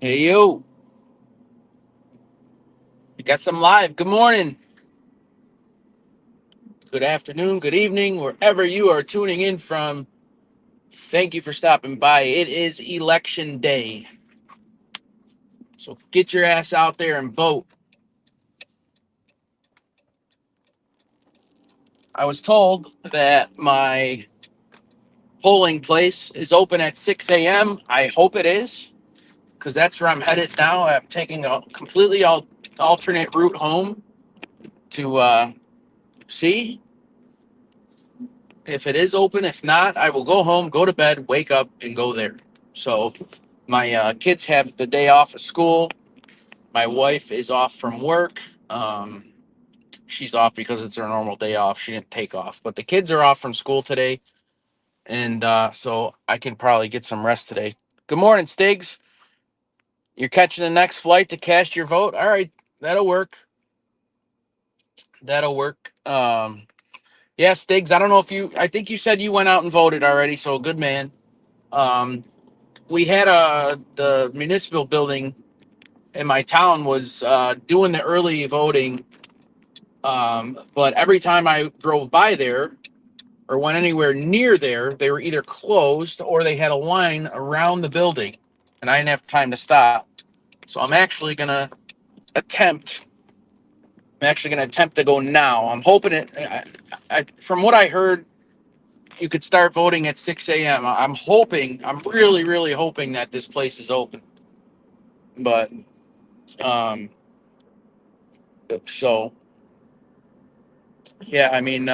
Hey, you. You got some live. Good morning, good afternoon, good evening, wherever you are tuning in from. Thank you for stopping by. It is election day. So get your ass out there and vote. I was told that my polling place is open at 6 a.m. I hope it is, because that's where I'm headed now. I'm taking a completely alternate route home to see if it is open. If not, I will go home, go to bed, wake up, and go there. So my kids have the day off of school. My wife is off from work. She's off because it's her normal day off. She didn't take off, but the kids are off from school today, and so I can probably get some rest today. Good morning, Stiggs. You're catching the next flight to cast your vote. All right, that'll work. That'll work. Yeah, Stiggs. I don't know if you. I think you said you went out and voted already. So good man. Um, we had the municipal building in my town was doing the early voting, but every time I drove by there or went anywhere near there, they were either closed or they had a line around the building, and I didn't have time to stop. So attempt. I'm actually gonna attempt to go now. I'm hoping it. From what I heard, you could start voting at 6 a.m. I'm hoping. I'm really, really hoping that this place is open. But um, so yeah, I mean,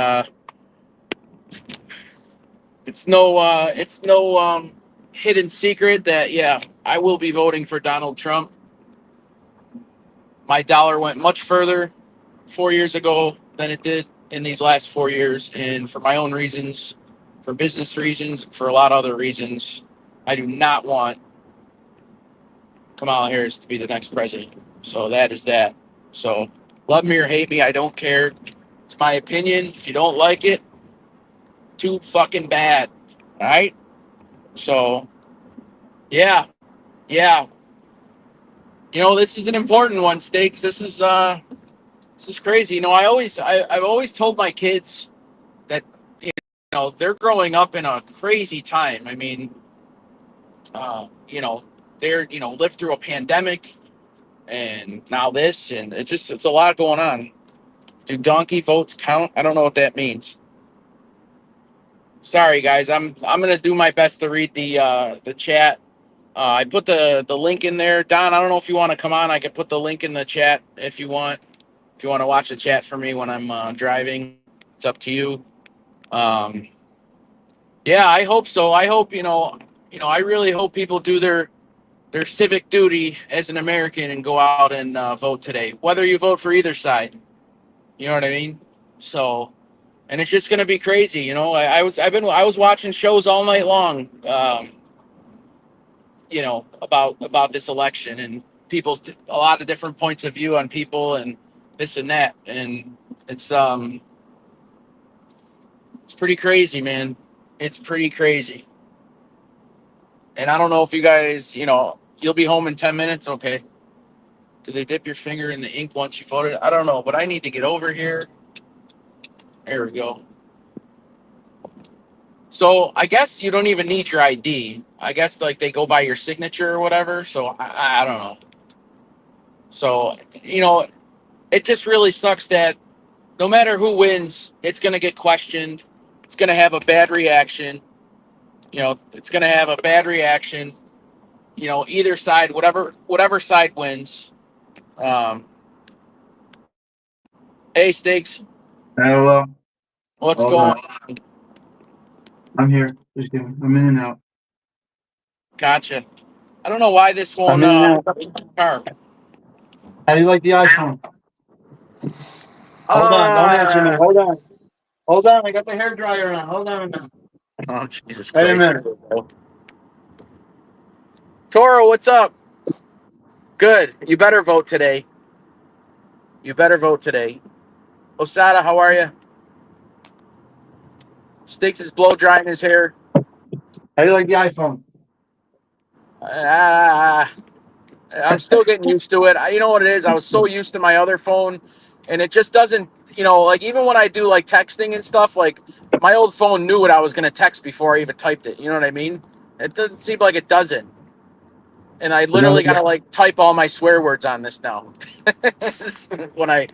it's no hidden secret that yeah, I will be voting for Donald Trump. My dollar went much further 4 years ago than it did in these last 4 years, and for my own reasons, for business reasons, for a lot of other reasons, I do not want Kamala Harris to be the next president. So that is that. So love me or hate me, I don't care. It's my opinion. If you don't like it, too fucking bad. All right. So yeah, yeah. This is an important one, Stakes. This is crazy. I've always told my kids that they're growing up in a crazy time. I mean, they're lived through a pandemic and now this, and it's a lot going on. Do donkey votes count? I don't know what that means. Sorry, guys. I'm gonna do my best to read the chat. I put the link in there. Don, I don't know if you want to come on. I could put the link in the chat if you want. If you want to watch the chat for me when I'm driving, it's up to you. Um, yeah, I hope so. I hope I really hope people do their civic duty as an American and go out and vote today. Whether you vote for either side, you know what I mean. So, and it's just gonna be crazy. I was watching shows all night long. About this election and people's a lot of different points of view on people and this and that, and it's pretty crazy, man. It's pretty crazy. And I don't know if you guys, you'll be home in 10 minutes. Okay. Do they dip your finger in the ink once you voted? I don't know, but I need to get over here. There we go. So I guess you don't even need your ID. I guess like they go by your signature or whatever. So I don't know. So, it just really sucks that no matter who wins, it's going to get questioned. It's going to have a bad reaction. It's going to have a bad reaction. Either side, whatever side wins. Um, hey, Stakes, Hello. what's Hold going on. on? I'm here. Just kidding. I'm in and out. Gotcha. I don't know why this I'm won't in and out. car. How do you like the iPhone? Hold on. Don't answer me. Uh, Hold on. Hold on. I got the hair dryer on. Hold on. oh, Jesus Wait a Christ. minute. Toro, what's up? Good. You better vote today. You better vote today. Osada, how are you? Sticks is blow drying his hair. How do you like the iPhone? Ah, I'm still getting used to it. You know what it is? I was so used to my other phone, and it just doesn't. Like even when I do like texting and stuff, like my old phone knew what I was gonna text before I even typed it. You know what I mean? It doesn't seem like it doesn't. And I You know, literally gotta like type all my swear words on this now. when I,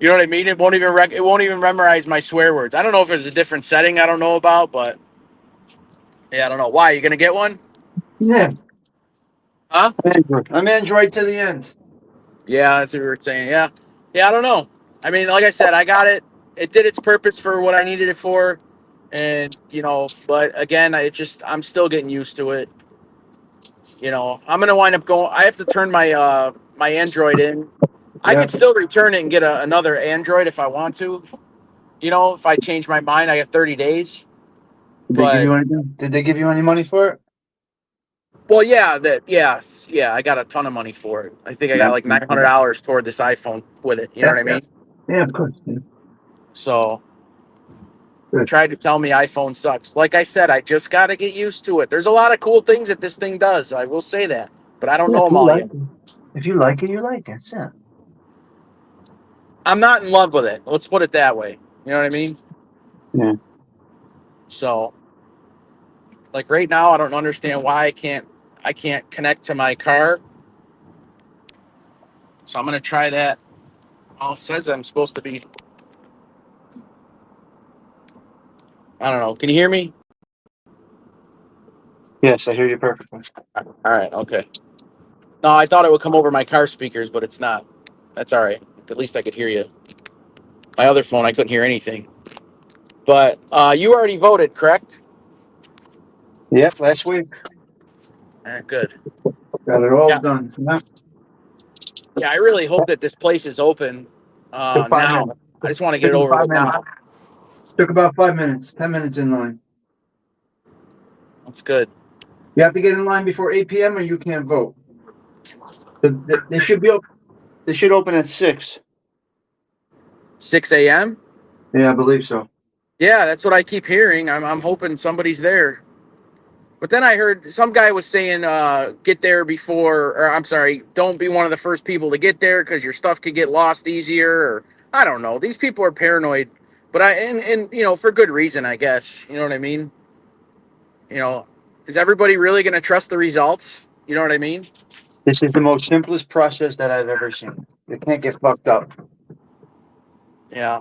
you know what I mean? It won't even memorize my swear words. I don't know if there's a different setting I don't know about, but yeah, I don't know. Why? You gonna get one? yeah, Huh? I'm Android to the end. Yeah, that's what we were saying. Yeah. Yeah, I don't know. I mean, like I said, I got it. It did its purpose for what I needed it for. And, but again, I'm still getting used to it. I'm going to wind up going, I have to turn my Android in. I Yeah. could still return it and get another Android if I want to. If I change my mind, I get 30 days. Did they give But, you anything? Did they give you any money for it? well, yeah, I got a ton of money for it. I think I got like $900 toward this iPhone with it. You know Yeah, what I mean? yeah, of course. Yeah. So Good. tried to tell me iPhone sucks. Like I said, I just got to get used to it. There's a lot of cool things that this thing does. I will say that, but I don't Yeah, know if them you all like yet. it, if you like it, you like it. That's it. I'm not in love with it. Let's put it that way. You know what I mean? Yeah. So, like right now, I don't understand why I can't connect to my car. So I'm gonna try that. Oh, it says I'm supposed to be. I don't know. Can you hear me? Yes, I hear you perfectly. All right. Okay. No, I thought it would come over my car speakers, but it's not. That's all right. At least I could hear you. My other phone, I couldn't hear anything. But you already voted, correct? Yep, last week All right, good. got it all Yeah, done. Yeah. yeah. I really hope that this place is open Took 5 minutes. now. I just want to get Took it me over five with minutes. now. Took about 5 minutes. 10 minutes in line. That's good. You have to get in line before 8 p.m. or you can't vote. They should be. They should open at 6. 6 a.m. Yeah, I believe so. Yeah, that's what I keep hearing. I'm hoping somebody's there. But then I heard some guy was saying, get there before, or I'm sorry, don't be one of the first people to get there because your stuff could get lost easier. Or I don't know. These people are paranoid, but and for good reason, I guess. You know what I mean? You know, is everybody really going to trust the results? You know what I mean? This is the most simplest process that I've ever seen. You can't get fucked up. Yeah.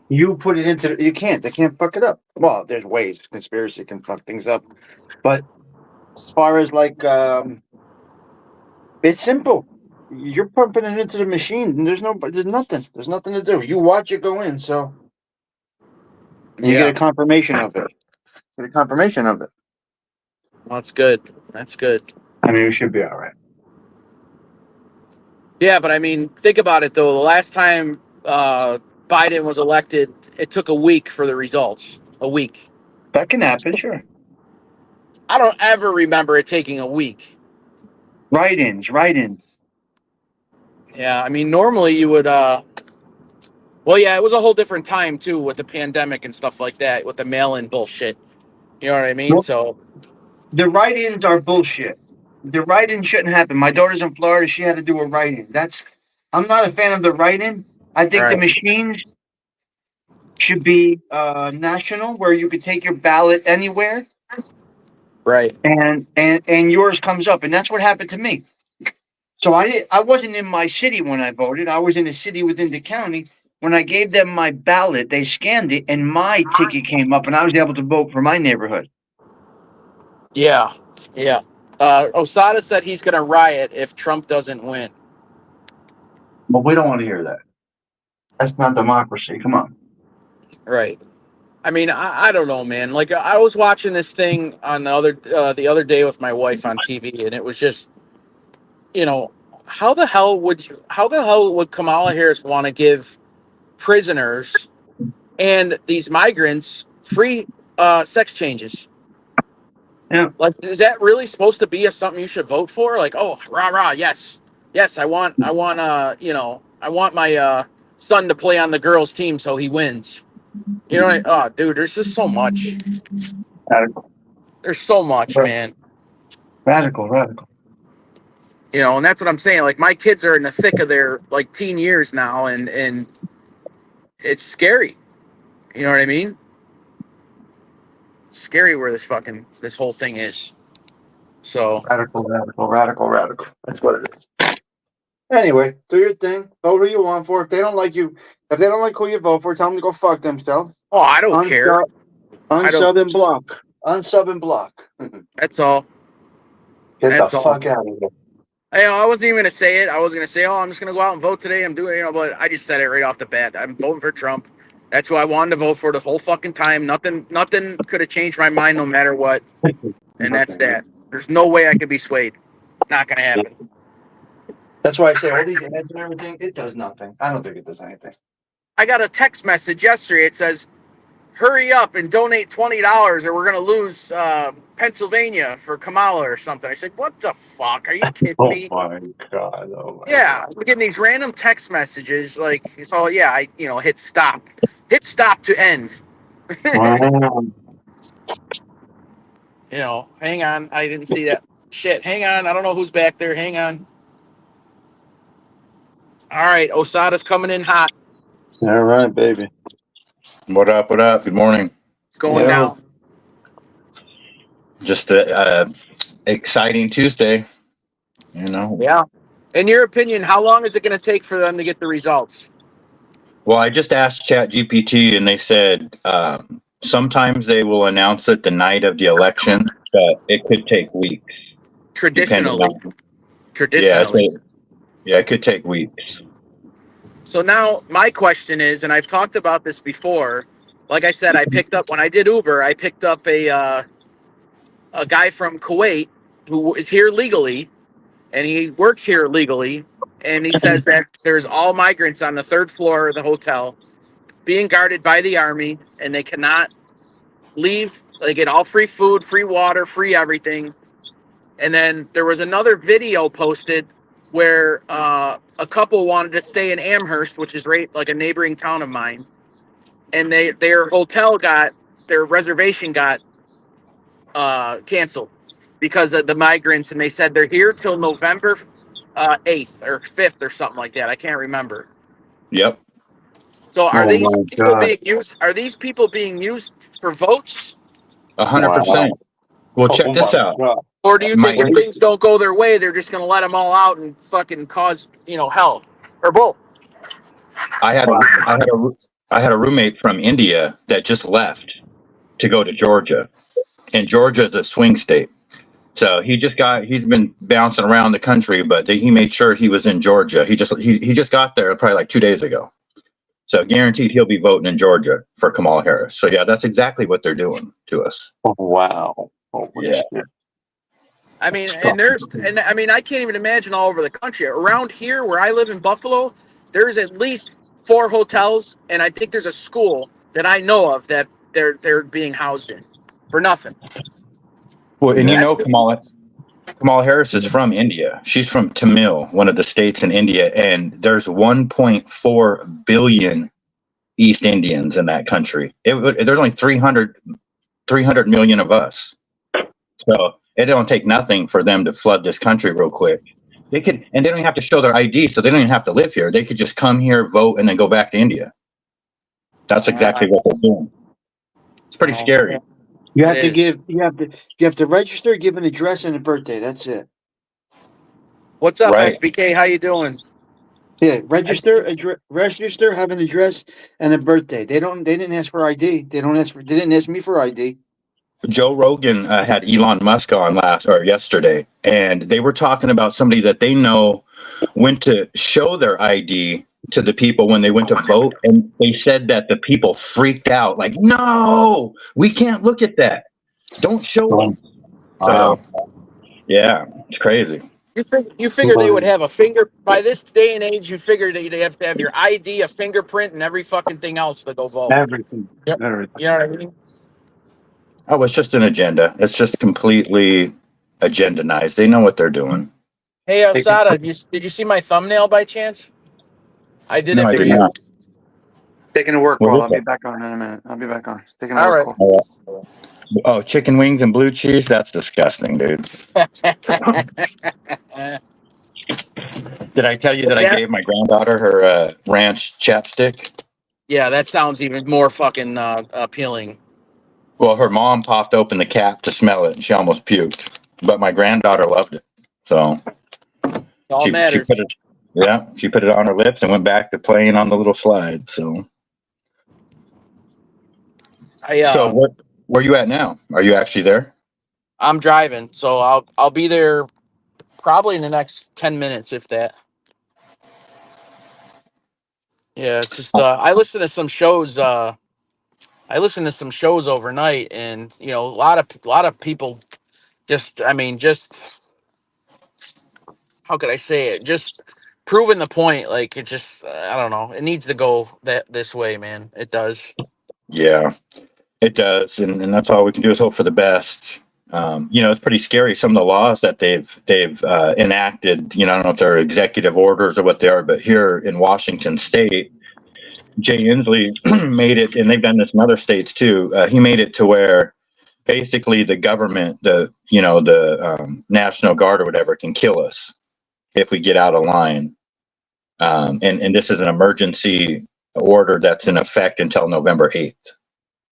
You put it into. You can't. They can't fuck it up. Well, there's ways. Conspiracy can fuck things up, but as far as like, it's simple. You're pumping it into the machine, and there's nothing. There's nothing to do. You watch it go in, so and you get Yeah. a confirmation of it. Get a confirmation of it. Well, that's good. That's good. I mean, we should be all right. Yeah, but I mean, think about it though. The last time Biden was elected, it took a week for the results. A week. That can happen, sure. I don't ever remember it taking a week. Write-ins, write-ins. Yeah, I mean, normally you would. Well, yeah, it was a whole different time too with the pandemic and stuff like that, with the mail-in bullshit. You know what I mean? Well, So, the write-ins are bullshit. The write-in shouldn't happen. My daughter's in Florida. She had to do a write-in. I'm not a fan of the write-in. I think the right, machines should be national, where you could take your ballot anywhere, right, and yours comes up, and that's what happened to me. So I wasn't in my city when I voted. I was in a city within the county. When I gave them my ballot, they scanned it, and my ticket came up, and I was able to vote for my neighborhood. yeah, yeah. Osada said he's going to riot if Trump doesn't win. But we don't want to hear that. That's not democracy. Come on. Right. I mean, I don't know, man. Like I was watching this thing on the other day with my wife on TV, and it was just, you know, how the hell would Kamala Harris want to give prisoners and these migrants free sex changes? Yeah. Like, is that really supposed to be something you should vote for? Like, oh, rah rah, yes, yes, I want my son to play on the girls' team so he wins. You know, oh, dude, there's just so much. Radical. There's so much, man. Radical. Radical. You know, and that's what I'm saying. Like my kids are in the thick of their like teen years now, and it's scary. You know what I mean? It's scary where this whole thing is. So Radical. That's what it is. Anyway, do your thing. Vote who you want for. If they don't like you, if they don't like who you vote for, tell them to go fuck themselves. oh, I don't care. I don't. Unsub and block. Unsub and block. That's all. Get That's the all. fuck out of here. I wasn't even gonna say it. I was gonna say, oh, I'm just gonna go out and vote today. I'm doing, but I just said it right off the bat. I'm voting for Trump. That's who I wanted to vote for the whole fucking time. Nothing could have changed my mind, no matter what. And that's that. There's no way I can be swayed. Not gonna happen. That's why I say all these ads and everything. It does nothing. I don't think it does anything. I got a text message yesterday. It says, hurry up and donate $20 or we're going to lose Pennsylvania for Kamala or something. I said, what the fuck? Are you kidding me? my God. Yeah, we're getting these random text messages like, so yeah, I hit stop. Hit stop to end. Hang on. I didn't see that. Shit, hang on. I don't know who's back there. Hang on. All right, Osada's coming in hot. All right, baby. What up? What up? Good morning. It's going down. Just a exciting Tuesday. Yeah. In your opinion, how long is it going to take for them to get the results? Well, I just asked ChatGPT, and they said sometimes they will announce it the night of the election, but it could take weeks. Traditionally. Yeah, it could take weeks. So now my question is, and I've talked about this before. Like I said, when I did Uber, I picked up a guy from Kuwait who is here legally, and he works here legally, and he says that there's all migrants on the third floor of the hotel being guarded by the army, and they cannot leave. They get all free food, free water, free everything. And then there was another video posted where a couple wanted to stay in Amherst, which is right like a neighboring town of mine, and their reservation got canceled because of the migrants, and they said they're here till November 8th or 5th or something like that. I can't remember. Yep. So are these people being used? Are these people being used for votes? 100%. Well, check this out. God. Or do you think if things don't go their way, they're just going to let them all out and fucking cause, hell? Or both? I had a roommate from India that just left to go to Georgia, and Georgia is a swing state. So he's been bouncing around the country, but he made sure he was in Georgia. He just got there probably like 2 days ago. So guaranteed he'll be voting in Georgia for Kamala Harris. So yeah, that's exactly what they're doing to us. Oh, wow. Yeah. I mean, I can't even imagine all over the country. Around here, where I live in Buffalo, there's at least 4 hotels, and I think there's a school that I know of that they're being housed in for nothing. Well, and Kamala Harris is from India. She's from Tamil, one of the states in India, and there's 1.4 billion East Indians in that country. There's only 300 million of us. So it don't take nothing for them to flood this country real quick. They don't even have to show their ID, so they don't even have to live here. They could just come here, vote, and then go back to India. That's exactly what they're doing. It's pretty scary. You have to register, give an address and a birthday. That's it. What's up, Right. SBK? How you doing? Yeah, register, have an address and a birthday. They didn't ask for ID. They didn't ask me for ID. Joe Rogan had Elon Musk on yesterday, and they were talking about somebody that they know went to show their ID to the people when they went to vote, and they said that the people freaked out, like, no, we can't look at that. Don't show them. So, yeah, it's crazy. You figure they would have a finger by this day and age. You figure they'd have to have your ID, a fingerprint, and every fucking thing else to go vote. Everything. Yep. Everything. You know what I mean? Oh, it's just an agenda. It's just completely agendanized. They know what they're doing. Hey, Osada, did you see my thumbnail by chance? I did No, it I for did you. not. Taking a work What call. is I'll be that? back on in a minute. I'll be back on. Taking a All work right. call. Oh, chicken wings and blue cheese? That's disgusting, dude. Did I tell you What's that I that? gave my granddaughter her ranch chapstick? Yeah, that sounds even more fucking appealing. Well, her mom popped open the cap to smell it, and she almost puked. But my granddaughter loved it, so All she put matters. it. Yeah, she put it on her lips and went back to playing on the little slide. So, I where you at now? Are you actually there? I'm driving, so I'll be there probably in the next 10 minutes, if that. Yeah, it's just I listen to some shows. I listen to some shows overnight, and a lot of people just, I mean, just how could I say it? Just proving the point. Like it just, I don't know. It needs to go this way, man. It does. Yeah, it does, and that's all we can do is hope for the best. It's pretty scary. Some of the laws that they've enacted. I don't know if they're executive orders or what they are, but here in Washington State, Jay Inslee made it, and they've done this in other states too. He made it to where basically the government, the National Guard or whatever, can kill us if we get out of line. And this is an emergency order that's in effect until November 8th.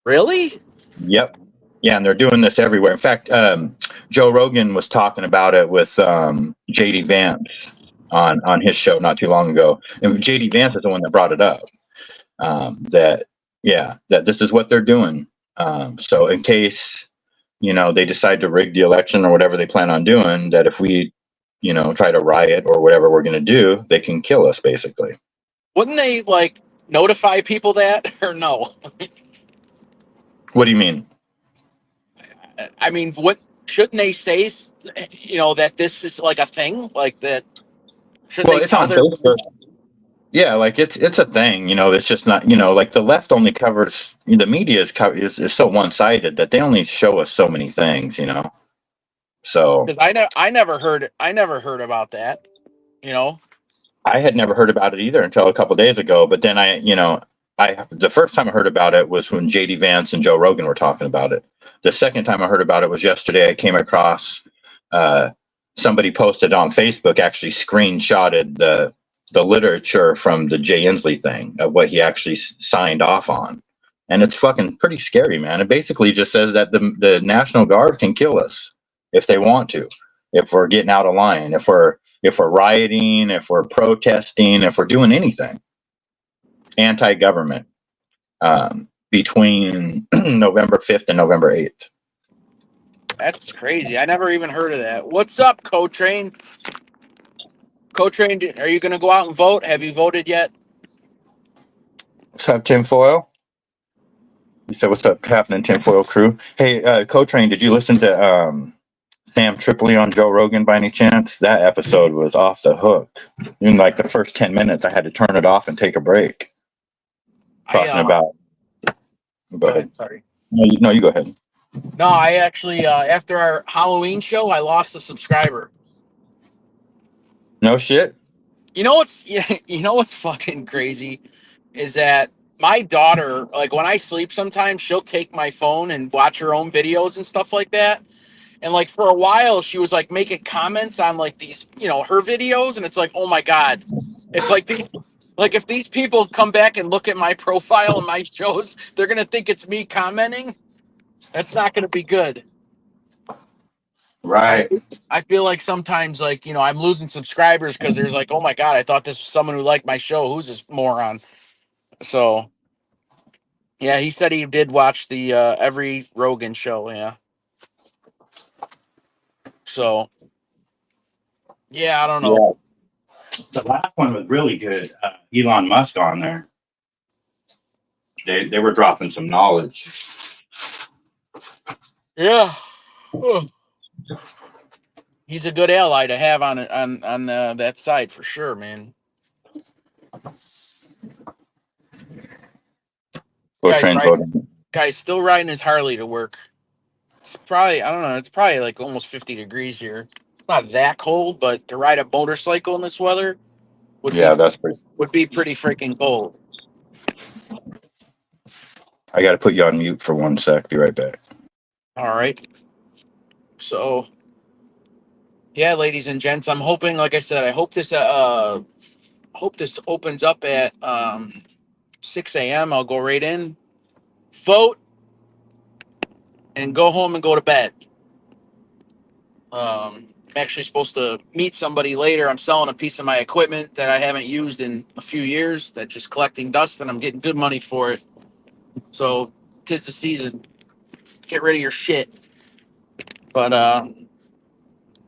Really? Yep. Yeah, and they're doing this everywhere. In fact, Joe Rogan was talking about it with JD Vance on his show not too long ago. And JD Vance is the one that brought it up. That this is what they're doing. So in case they decide to rig the election or whatever they plan on doing, that if we try to riot or whatever we're going to do, they can kill us basically. Wouldn't they like notify people that or no? What do you mean? I mean, what shouldn't they say? That this is like a thing, like that. Shouldn't Well, they it's tell on their? Facebook. Yeah, like it's a thing. It's just not. Like the left only covers, the media is so one sided that they only show us so many things. So Because I never heard about that. You know. I had never heard about it either until a couple of days ago. But then the first time I heard about it was when JD Vance and Joe Rogan were talking about it. The second time I heard about it was yesterday. I came across somebody posted on Facebook, actually screenshotted the literature from the Jay Inslee thing of what he actually signed off on. And it's fucking pretty scary, man. It basically just says that the National Guard can kill us if they want to, if we're getting out of line, if we're rioting, if we're protesting, if we're doing anything anti-government between November 5th and November 8th. That's crazy. I never even heard of that. What's up, Co-Train? Co-Train, are you going to go out and vote? Have you voted yet? What's up, Tinfoil? You said, what's up happening, Tinfoil crew? Hey, Co-Train, did you listen to Sam Tripoli on Joe Rogan by any chance? That episode was off the hook. In like the first 10 minutes, I had to turn it off and take a break. Talking about. Go ahead. Sorry. No, you go ahead. No, I actually, after our Halloween show, I lost a subscriber. No shit. You know what's fucking crazy is that my daughter, like when I sleep sometimes, she'll take my phone and watch her own videos and stuff like that. And like for a while, she was like making comments on like these, her videos, and it's like, oh my god, it's like if these people come back and look at my profile and my shows, they're gonna think it's me commenting. That's not gonna be good. Right. I feel like sometimes, like, I'm losing subscribers because there's like, oh my god, I thought this was someone who liked my show. Who's this moron? So, yeah, he said he did watch the every Rogan show. Yeah. So, yeah, I don't know. Yeah. The last one was really good. Elon Musk on there. They were dropping some knowledge. Yeah. He's a good ally to have on that side for sure, man. Guy's still riding his Harley to work. It's probably, I don't know, it's probably like almost 50 degrees here. It's not that cold, but to ride a motorcycle in this weather would be pretty freaking cold. I got to put you on mute for 1 sec. Be right back. All right. So, yeah, ladies and gents, I'm hoping, like I said, I hope this opens up at 6 a.m. I'll go right in, vote, and go home and go to bed. I'm actually supposed to meet somebody later. I'm selling a piece of my equipment that I haven't used in a few years that's just collecting dust, and I'm getting good money for it. So, 'tis the season. Get rid of your shit. But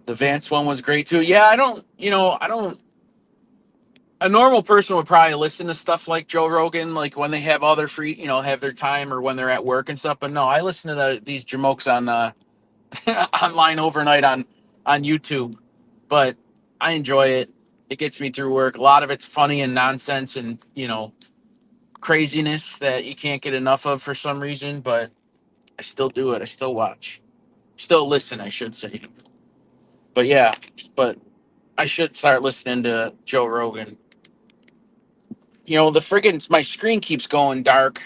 the Vance one was great too. Yeah, I don't. A normal person would probably listen to stuff like Joe Rogan, like when they have all their free, have their time or when they're at work and stuff. But no, I listen to these jamokes on online overnight on YouTube. But I enjoy it. It gets me through work. A lot of it's funny and nonsense and craziness that you can't get enough of for some reason. But I still do it. I still watch. Still listen, I should say. But yeah, but I should start listening to Joe Rogan. The friggin' my screen keeps going dark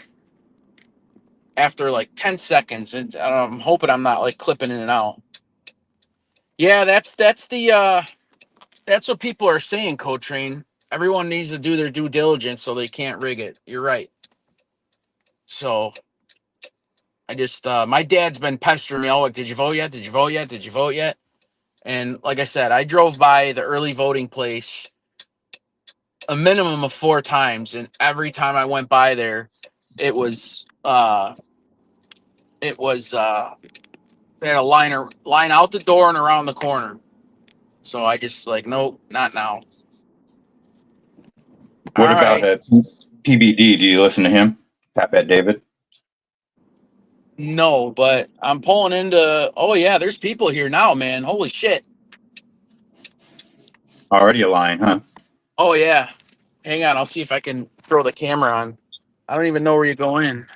after like 10 seconds, and I'm hoping I'm not like clipping in and out. Yeah, that's what people are saying, Cotrain. Everyone needs to do their due diligence so they can't rig it. You're right. So I just my dad's been pestering me all like, did you vote yet? Did you vote yet? Did you vote yet? And like I said, I drove by the early voting place a minimum of 4 times, and every time I went by there, it was they had a line out the door and around the corner. So I just like, nope, not now. What All about right. PBD? Do you listen to him? Pat Bet David? No, but I'm pulling into. Oh yeah, there's people here now, man. Holy shit. Already a line, huh? Oh yeah. Hang on, I'll see if I can throw the camera on. I don't even know where you go in.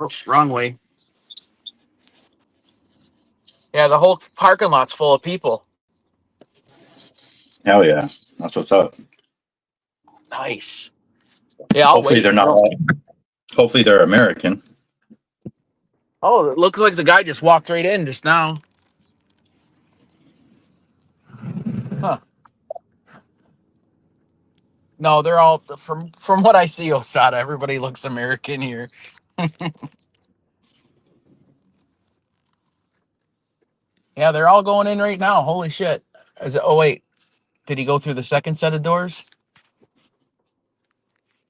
Oops, wrong way. Yeah, the whole parking lot's full of people. Hell yeah. That's what's up. Nice. Yeah, I'll Hopefully wait. they're not all, hopefully they're American. Oh, it looks like the guy just walked right in just now. Huh. No, they're all from what I see, Osada. Everybody looks American here. Yeah, they're all going in right now. Holy shit! Oh wait, did he go through the second set of doors?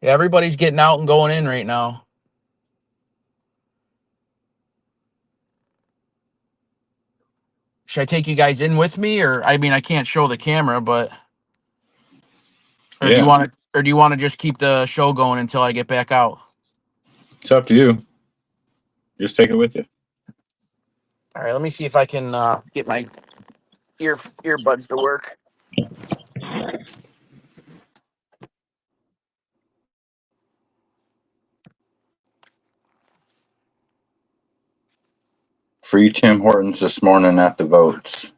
Yeah, everybody's getting out and going in right now. Should I take you guys in with me, or I mean, I can't show the camera, but or do you want to, just keep the show going until I get back out? It's up to you. Just take it with you. All right, let me see if I can get my earbuds to work. Free Tim Hortons this morning at the votes.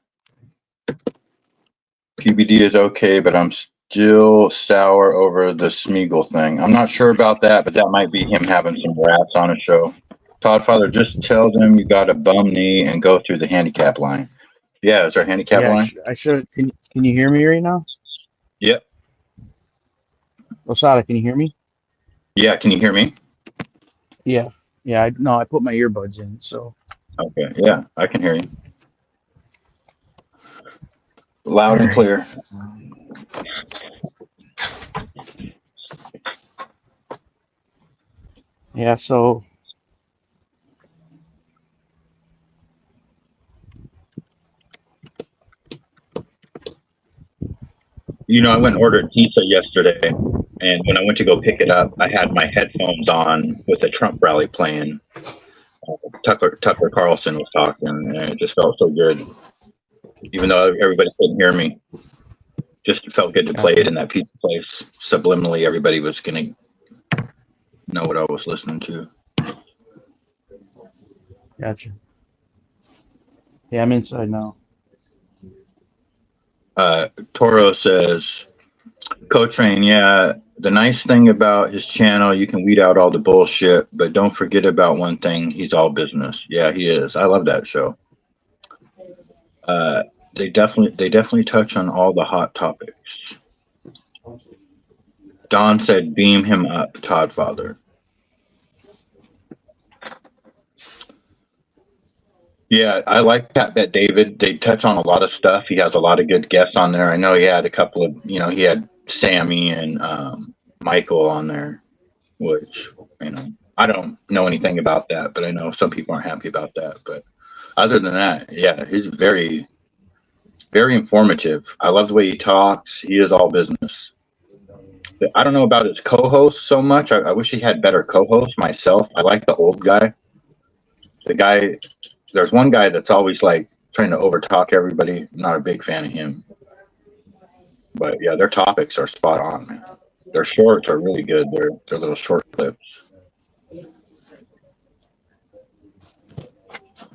PBD is okay, but I'm still sour over the Smeagol thing. I'm not sure about that, but that might be him having some rats on a show. Todd Father, just tell them you got a bum knee and go through the handicap line. Yeah, is our handicap line? I should. Can you hear me right now? Yep. Osada, can you hear me? Yeah, can you hear me? Yeah. I put my earbuds in, so. Okay, yeah, I can hear you. Loud and clear. Yeah, so. I went and ordered pizza yesterday, and when I went to go pick it up, I had my headphones on with the Trump rally playing. Tucker Carlson was talking, and it just felt so good. Even though everybody couldn't hear me, just felt good to play it in that pizza place. Subliminally, everybody was going to know what I was listening to. Gotcha. Yeah, I'm inside now. Toro says, Co-Train, yeah, the nice thing about his channel, you can weed out all the bullshit, but don't forget about one thing, he's all business. Yeah, he is. I love that show. They definitely touch on all the hot topics. Don said, "Beam him up, Todd Father." Yeah, I like that David. They touch on a lot of stuff. He has a lot of good guests on there. I know he had a couple of, he had Sammy and Michael on there, which, I don't know anything about that, but I know some people aren't happy about that. But other than that, yeah, he's very, very informative. I love the way he talks. He is all business. I don't know about his co-host so much. I wish he had better co-hosts myself. I like the old guy. There's one guy that's always like trying to overtalk everybody. Not a big fan of him. But yeah, their topics are spot on, man. Their shorts are really good. They're little short clips.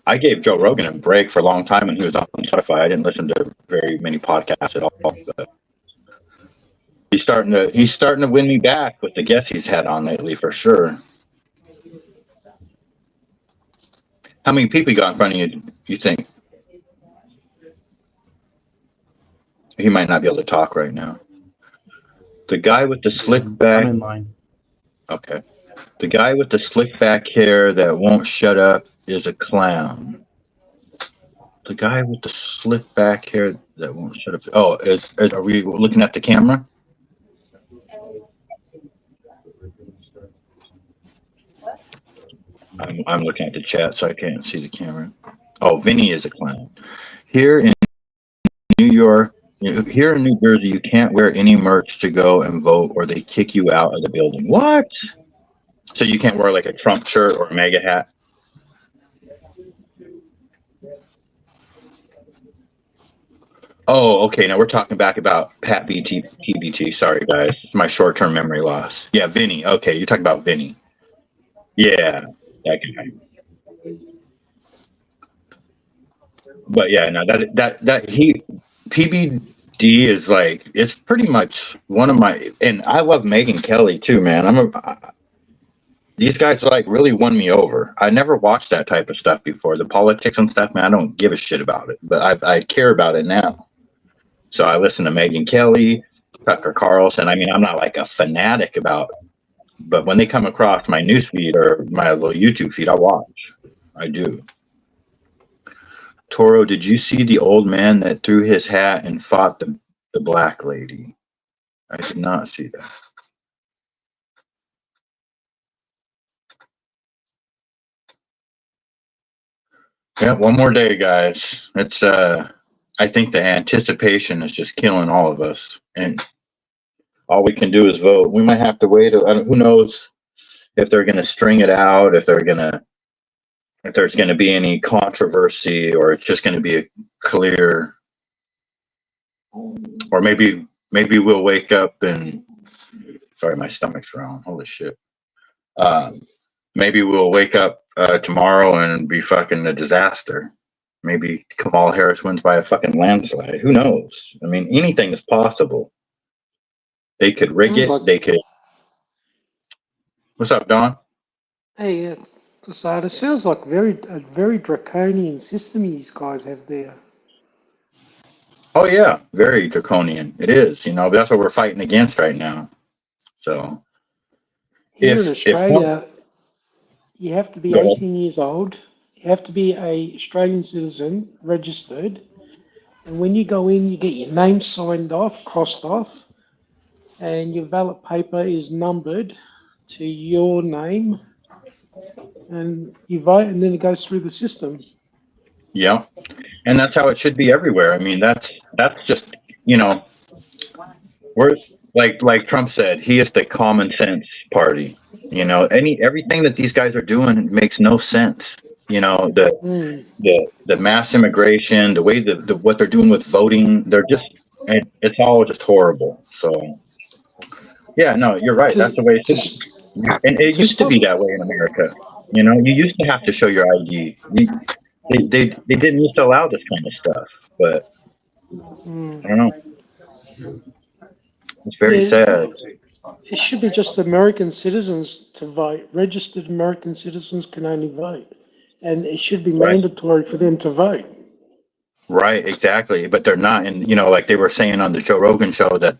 I gave Joe Rogan a break for a long time when he was on Spotify. I didn't listen to very many podcasts at all, but he's starting to win me back with the guests he's had on lately for sure. How many people you got in front of you think? He might not be able to talk right now. The guy with the slick back. I'm in line. Okay. The guy with the slick back hair that won't shut up is a clown. The guy with the slick back hair that won't shut up. Oh, are we looking at the camera? I'm looking at the chat, so I can't see the camera. Oh, Vinny is a clown. Here in New York, here in New Jersey, you can't wear any merch to go and vote, or they kick you out of the building. What? So you can't wear like a Trump shirt or a MAGA hat? Oh, okay. Now we're talking back about Pat PBT. Sorry, guys. My short-term memory loss. Yeah, Vinny. Okay, you're talking about Vinny. Yeah, that guy. But yeah, no, PBD is like, it's pretty much one of my, and I love Megyn Kelly too, man. These guys like really won me over. I never watched that type of stuff before. The politics and stuff, man, I don't give a shit about it, but I care about it now. So I listen to Megyn Kelly, Tucker Carlson. I mean, I'm not like a fanatic about, but when they come across my newsfeed or my little YouTube feed, I watch. I do. Toro, did you see the old man that threw his hat and fought the black lady? I did not see that. Yeah, one more day, guys. It's I think the anticipation is just killing all of us, and all we can do is vote. We might have to wait. Who knows if they're going to string it out, if there's going to be any controversy, or it's just going to be a clear, or maybe we'll wake up and, sorry, my stomach's wrong. Holy shit. Maybe we'll wake up tomorrow and be fucking a disaster. Maybe Kamala Harris wins by a fucking landslide. Who knows? I mean, anything is possible. They could rig it. They could. What's up, Don? Hey, so it sounds like a very draconian system these guys have there. Oh yeah, very draconian. It is. That's what we're fighting against right now. So here in Australia, you have to be 18 years old. You have to be a Australian citizen, registered, and when you go in, you get your name signed off, crossed off, and your ballot paper is numbered to your name, and you vote, and then it goes through the system. Yeah, and that's how it should be everywhere. I mean, that's just, we're like Trump said, he is the common sense party. Everything that these guys are doing makes no sense. The mass immigration, the way what they're doing with voting, it's all just horrible. So yeah, no, you're right. That's the way it should be. And it used to be that way in America. You used to have to show your ID. They didn't used to allow this kind of stuff, but I don't know. It's very sad. It should be just American citizens to vote. Registered American citizens can only vote, and it should be mandatory for them to vote. Right, exactly. But they're not. And, like they were saying on the Joe Rogan show that,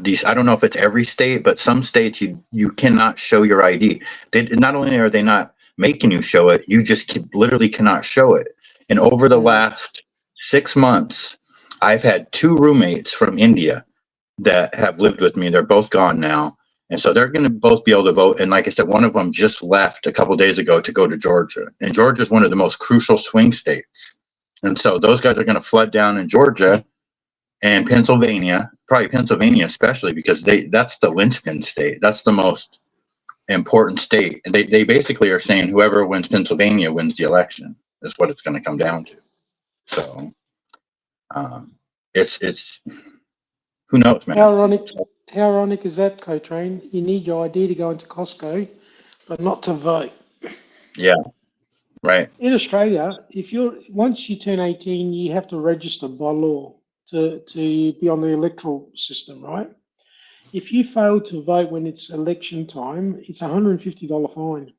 these, I don't know if it's every state, but some states you cannot show your ID. They not only are they not making you show it, you just literally cannot show it. And over the last 6 months, I've had 2 roommates from India that have lived with me. They're both gone now. And so they're going to both be able to vote. And like I said, one of them just left a couple days ago to go to Georgia. And Georgia is one of the most crucial swing states. And so those guys are going to flood down in Georgia and Pennsylvania, probably Pennsylvania especially, because that's the linchpin state. That's the most important state. And they basically are saying whoever wins Pennsylvania wins the election is what it's going to come down to. So it's who knows, man. How ironic is that, Co-Train? You need your ID to go into Costco, but not to vote. Yeah, right. In Australia, once you turn 18, you have to register by law to be on the electoral system, right? If you fail to vote when it's election time, it's a $150 fine.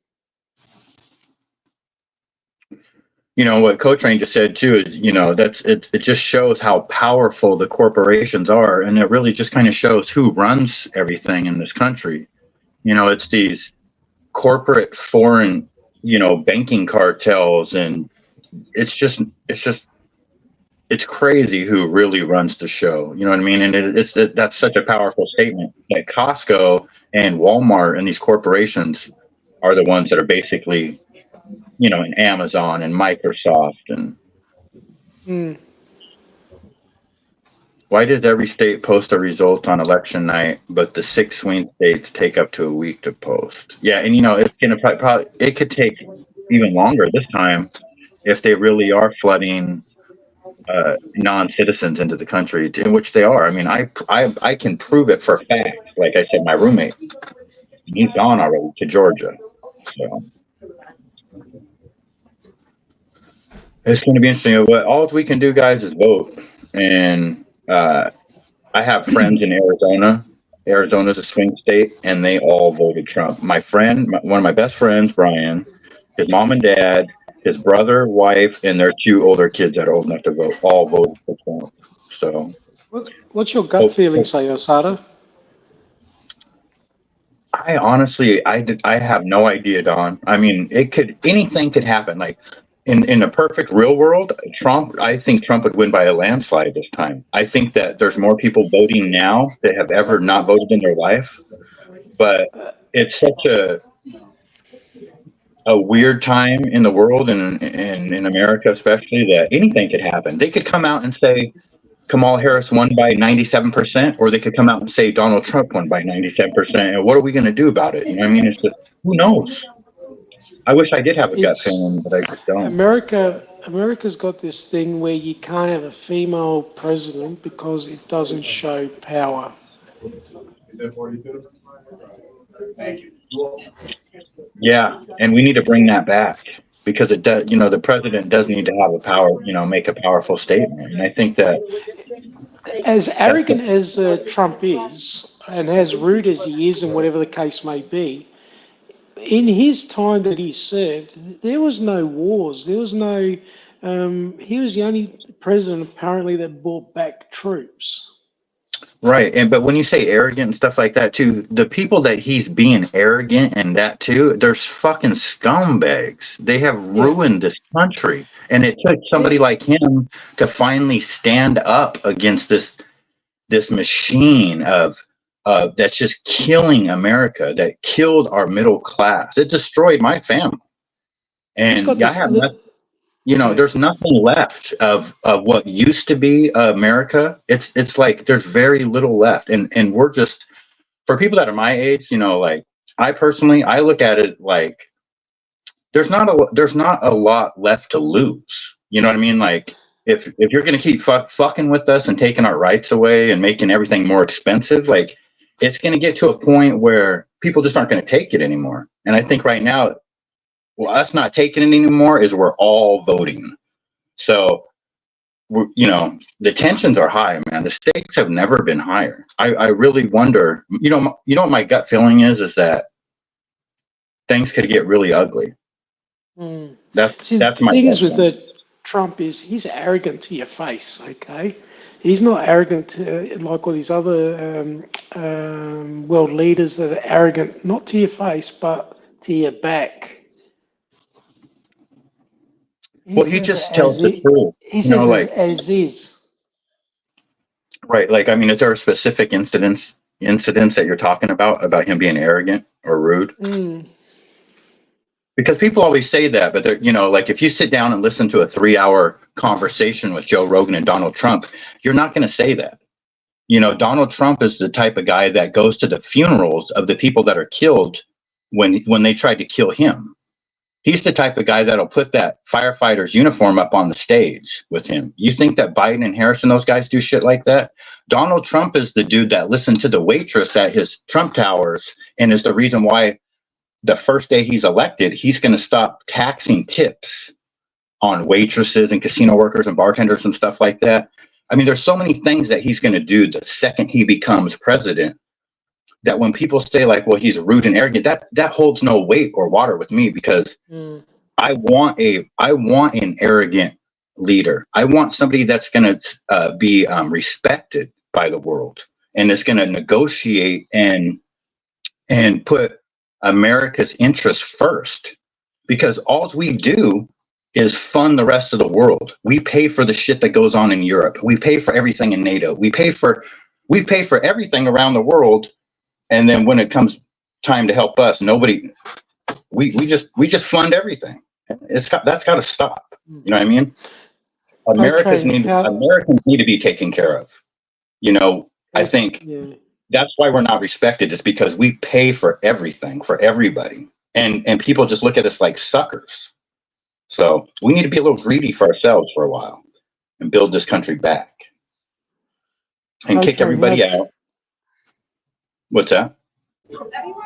What Co-Train just said too is, it just shows how powerful the corporations are, and it really just kind of shows who runs everything in this country. It's these corporate foreign, banking cartels, and it's crazy who really runs the show. You know what I mean? And that's such a powerful statement that Costco and Walmart and these corporations are the ones that are basically, and Amazon and Microsoft and Why does every state post a result on election night, but the 6 swing states take up to a week to post? Yeah, and it's gonna probably it could take even longer this time if they really are flooding non-citizens into the country, in which they are. I mean, I can prove it for a fact. Like I said, my roommate, he's gone already to Georgia, so. It's going to be interesting. But all we can do, guys, is vote. And I have friends in Arizona. Arizona's a swing state, and they all voted Trump. My friend, one of my best friends, Brian, his mom and dad, his brother, wife, and their 2 older kids that are old enough to vote all voted for Trump. So, what's your gut feeling, say, Osada? I honestly, I have no idea, Don. I mean, anything could happen. Like, in a perfect real world, I think Trump would win by a landslide this time. I think that there's more people voting now that have ever not voted in their life. But it's such a weird time in the world and in America especially that anything could happen. They could come out and say Kamala Harris won by 97%, or they could come out and say Donald Trump won by 97%. And what are we going to do about it? You know what I mean? It's just, who knows? I wish I did have a gut feeling, but I just don't. America's got this thing where you can't have a female president because it doesn't show power. Yeah, and we need to bring that back because it does. The president does need to have a power. Make a powerful statement, and I think that as arrogant as Trump is, and as rude as he is, and whatever the case may be. In his time that he served, there was no wars. There was no. He was the only president apparently that brought back troops. Right, but when you say arrogant and stuff like that too, the people that he's being arrogant and that too, there's fucking scumbags. They have ruined this country, and it took somebody like him to finally stand up against this machine of. That's just killing America, that killed our middle class. It destroyed my family. And I have nothing, there's nothing left of what used to be America. It's like there's very little left. And we're just, for people that are my age, like I personally, I look at it like there's not a lot left to lose. You know what I mean? Like if you're going to keep fucking with us and taking our rights away and making everything more expensive, like, it's going to get to a point where people just aren't going to take it anymore. And I think right now, us not taking it anymore is we're all voting. So, the tensions are high, man. The stakes have never been higher. I really wonder, what my gut feeling is that things could get really ugly. That's my thing is with Trump is, he's arrogant to your face, okay? He's not arrogant to, like all these other world leaders that are arrogant, not to your face, but to your back. Well, he just tells the truth. He says as is. Right. Like, I mean, is there a specific incidents that you're talking about him being arrogant or rude? Because people always say that, but they're, like if you sit down and listen to a 3-hour conversation with Joe Rogan and Donald Trump, you're not going to say that. Donald Trump is the type of guy that goes to the funerals of the people that are killed when they tried to kill him. He's the type of guy that'll put that firefighter's uniform up on the stage with him. You think that Biden and Harris and those guys do shit like that? Donald Trump is the dude that listened to the waitress at his Trump Towers and is the reason why the first day he's elected, he's going to stop taxing tips on waitresses and casino workers and bartenders and stuff like that. I mean, there's so many things that he's going to do the second he becomes president that when people say like, well, he's rude and arrogant, that holds no weight or water with me, because I want an arrogant leader. I want somebody that's going to be respected by the world and is going to negotiate and put America's interests first, because all we do is fund the rest of the world. We pay for the shit that goes on in Europe. We pay for everything in NATO. We pay for everything around the world. And then when it comes time to help us, we just fund everything. That's got to stop. You know what I mean? Americans need to be taken care of. I think that's why we're not respected, is because we pay for everything for everybody, and people just look at us like suckers. So we need to be a little greedy for ourselves for a while and build this country back and kick everybody out. What's that? I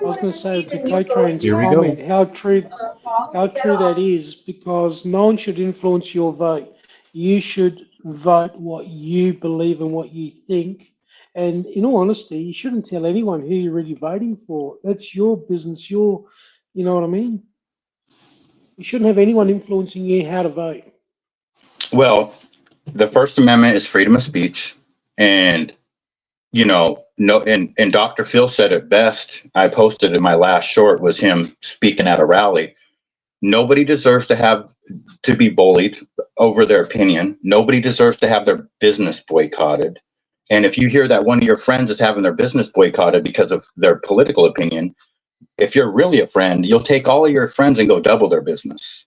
was going to say to Play Train's comment, how true that is, because no one should influence your vote. You should vote what you believe and what you think. And in all honesty, you shouldn't tell anyone who you're really voting for. That's your business. You know what I mean? You shouldn't have anyone influencing you how to vote. Well, the First Amendment is freedom of speech, and and Dr. Phil said it best. I posted in my last short was him speaking at a rally. Nobody deserves to be bullied over their opinion. Nobody deserves to have their business boycotted. And if you hear that one of your friends is having their business boycotted because of their political opinion, if you're really a friend, you'll take all of your friends and go double their business.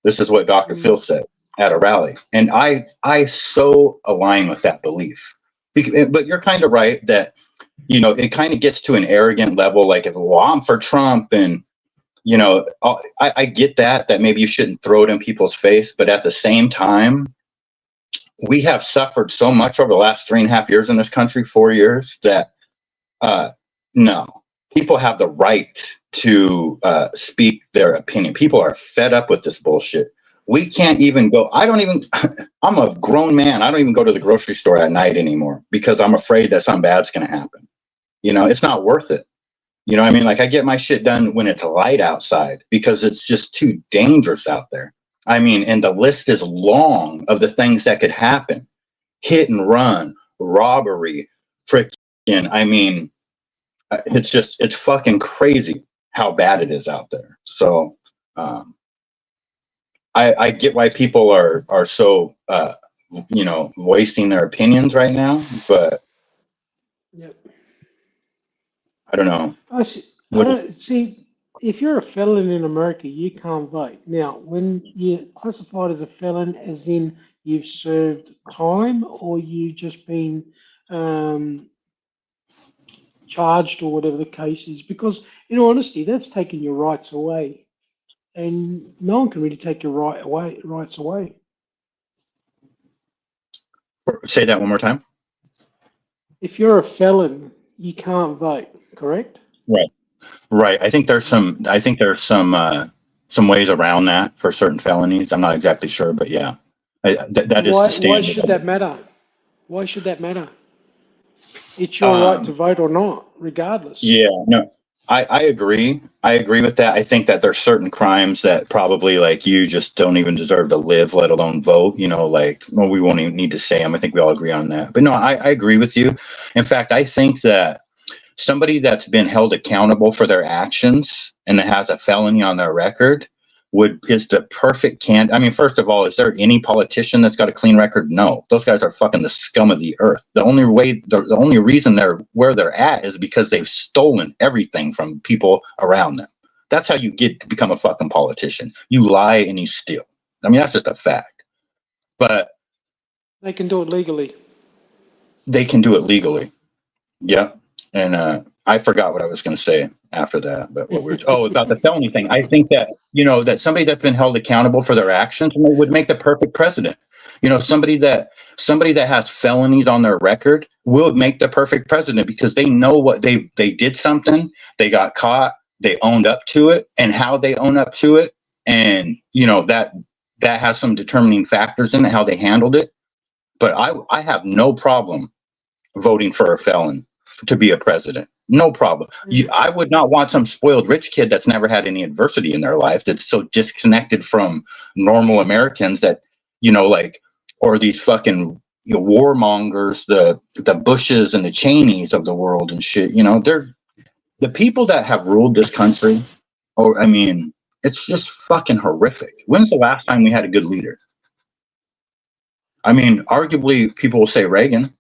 This is what Dr. Phil said at a rally. And I so align with that belief. But you're kind of right that, it kind of gets to an arrogant level. Like, if I'm for Trump and, I get that maybe you shouldn't throw it in people's face. But at the same time, we have suffered so much over the last 3.5 years in this country, 4 years, that no, people have the right to speak their opinion. People are fed up with this bullshit. We can't even go. I'm a grown man. I don't even go to the grocery store at night anymore because I'm afraid that something bad's going to happen. It's not worth it. You know what I mean? Like, I get my shit done when it's light outside because it's just too dangerous out there. I mean, and the list is long of the things that could happen. Hit and run, robbery, it's fucking crazy how bad it is out there. So, I get why people are so, voicing their opinions right now, but I don't know. I see. If you're a felon in America, you can't vote. Now, when you're classified as a felon, as in you've served time or you've just been charged or whatever the case is, because in all honesty, that's taking your rights away. And no one can really take your rights away. Say that one more time. If you're a felon, you can't vote, correct? Right. I think there's some ways around that for certain felonies. I'm not exactly sure, but yeah, that is the standard. Why should that matter? Why should that matter? It's your right to vote or not, regardless. Yeah, no. I agree. I agree with that. I think that there's certain crimes that probably like you just don't even deserve to live, let alone vote. You know, like, well, we won't even need to say them. I think we all agree on that. But no, I agree with you. In fact, I think that somebody that's been held accountable for their actions and that has a felony on their record is the perfect I mean, first of all, is there any politician that's got a clean record? No, those guys are fucking the scum of the earth. The only reason they're where they're at is because they've stolen everything from people around them. That's how you get to become a fucking politician. You lie and you steal. I mean, that's just a fact. But they can do it legally. They can do it legally. Yep. And I forgot what I was going to say after that, but what about the felony thing. I think that, that somebody that's been held accountable for their actions would make the perfect president. Somebody that has felonies on their record will make the perfect president because they know what they did something, they got caught, they owned up to it, and how they own up to it. And, that has some determining factors in it, how they handled it. But I have no problem voting for a felon to be a president. No problem. I would not want some spoiled rich kid that's never had any adversity in their life, that's so disconnected from normal Americans that, or these fucking warmongers, the Bushes and the Cheneys of the world and shit. They're the people that have ruled this country. I mean, it's just fucking horrific. When's the last time we had a good leader? I mean, arguably, people will say Reagan.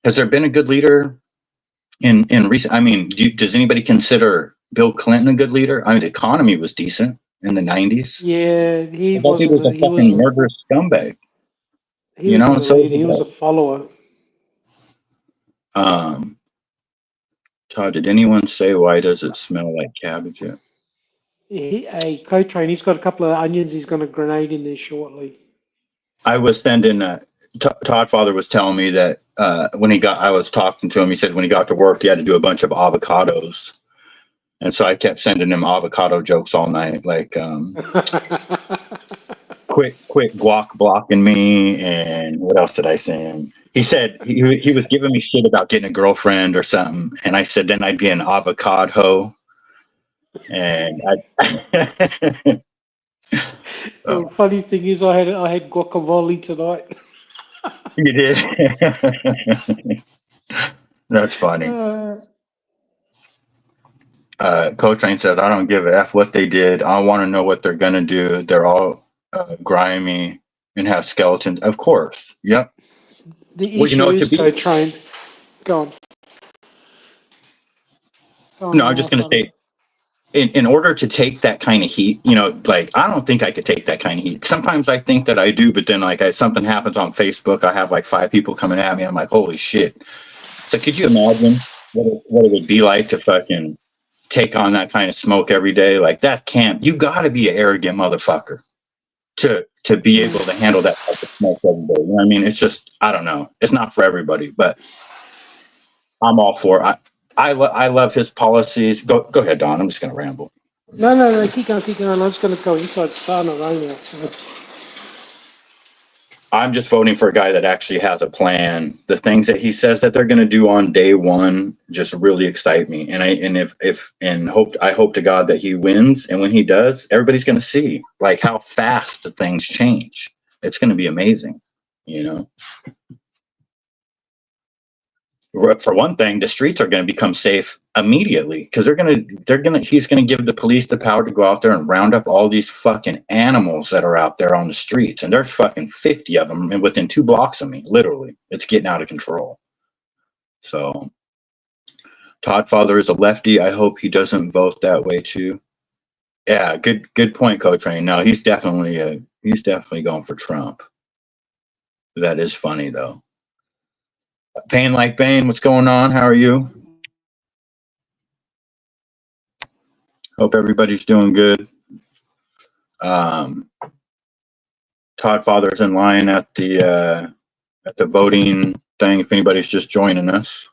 Has there been a good leader in recent? I mean, does anybody consider Bill Clinton a good leader? I mean, the economy was decent in the 90s. Yeah, he was a fucking murderous scumbag. He was a follower. Todd, did anyone say why does it smell like cabbage yet? Hey, Co-Train, he's got a couple of onions. He's going to grenade in there shortly. I was sending. Todd Father was telling me that I was talking to him. He said when he got to work, he had to do a bunch of avocados, and so I kept sending him avocado jokes all night, like quit guac blocking me, and what else did I send? He said he was giving me shit about getting a girlfriend or something, and I said then I'd be an avocado, and The funny thing is, I had guacamole tonight. You did. That's funny. Co-Train said, I don't give a F what they did. I want to know what they're going to do. They're all grimy and have skeletons. Of course. Yep. The issue is Co-Train. Go on. No, I'm just going to say, in order to take that kind of heat, I don't think I could take that kind of heat. Sometimes I think that I do, but then something happens on Facebook, I have 5 people coming at me. I'm like, holy shit. So could you imagine what it would be like to fucking take on that kind of smoke every day? That can't, you got to be an arrogant motherfucker to be able to handle that type of smoke every day. You know what I mean? It's just, I don't know. It's not for everybody, but I'm all for it. I love his policies. Go ahead, Don. I'm just going to ramble. No. Keep going. I'm just going to go inside. It's starting to rain outside. I'm just voting for a guy that actually has a plan. The things that he says that they're going to do on day one just really excite me. And I hope to God that he wins. And when he does, everybody's going to see how fast the things change. It's going to be amazing, For one thing, the streets are going to become safe immediately because he's going to give the police the power to go out there and round up all these fucking animals that are out there on the streets. And there's fucking 50 of them and within 2 blocks of me, literally. It's getting out of control. So Todd Father is a lefty. I hope he doesn't vote that way too. Yeah, good point, Co-Train. No, he's definitely going for Trump. That is funny though. Pain Like Bane, what's going on? How are you? Hope everybody's doing good. Todd Father's in line at the voting thing. If anybody's just joining us,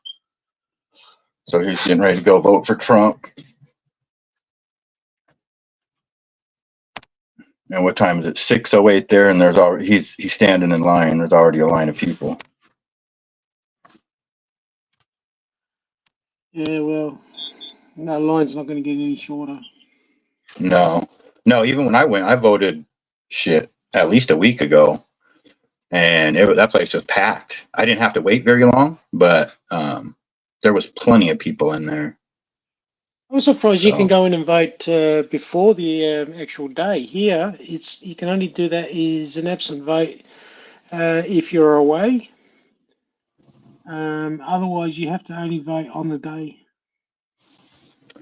so he's getting ready to go vote for Trump. And what time is it? 6:08 there, and there's already he's standing in line. There's already a line of people. Yeah, well, And that line's not going to get any shorter. No, no. Even when I went, I voted shit at least a week ago, and that place was packed. I didn't have to wait very long, but there was plenty of people in there. I'm surprised you can So- go in and vote before the actual day. Here, you can only do that as an absent vote if you're away. Otherwise, you have to only vote on the day.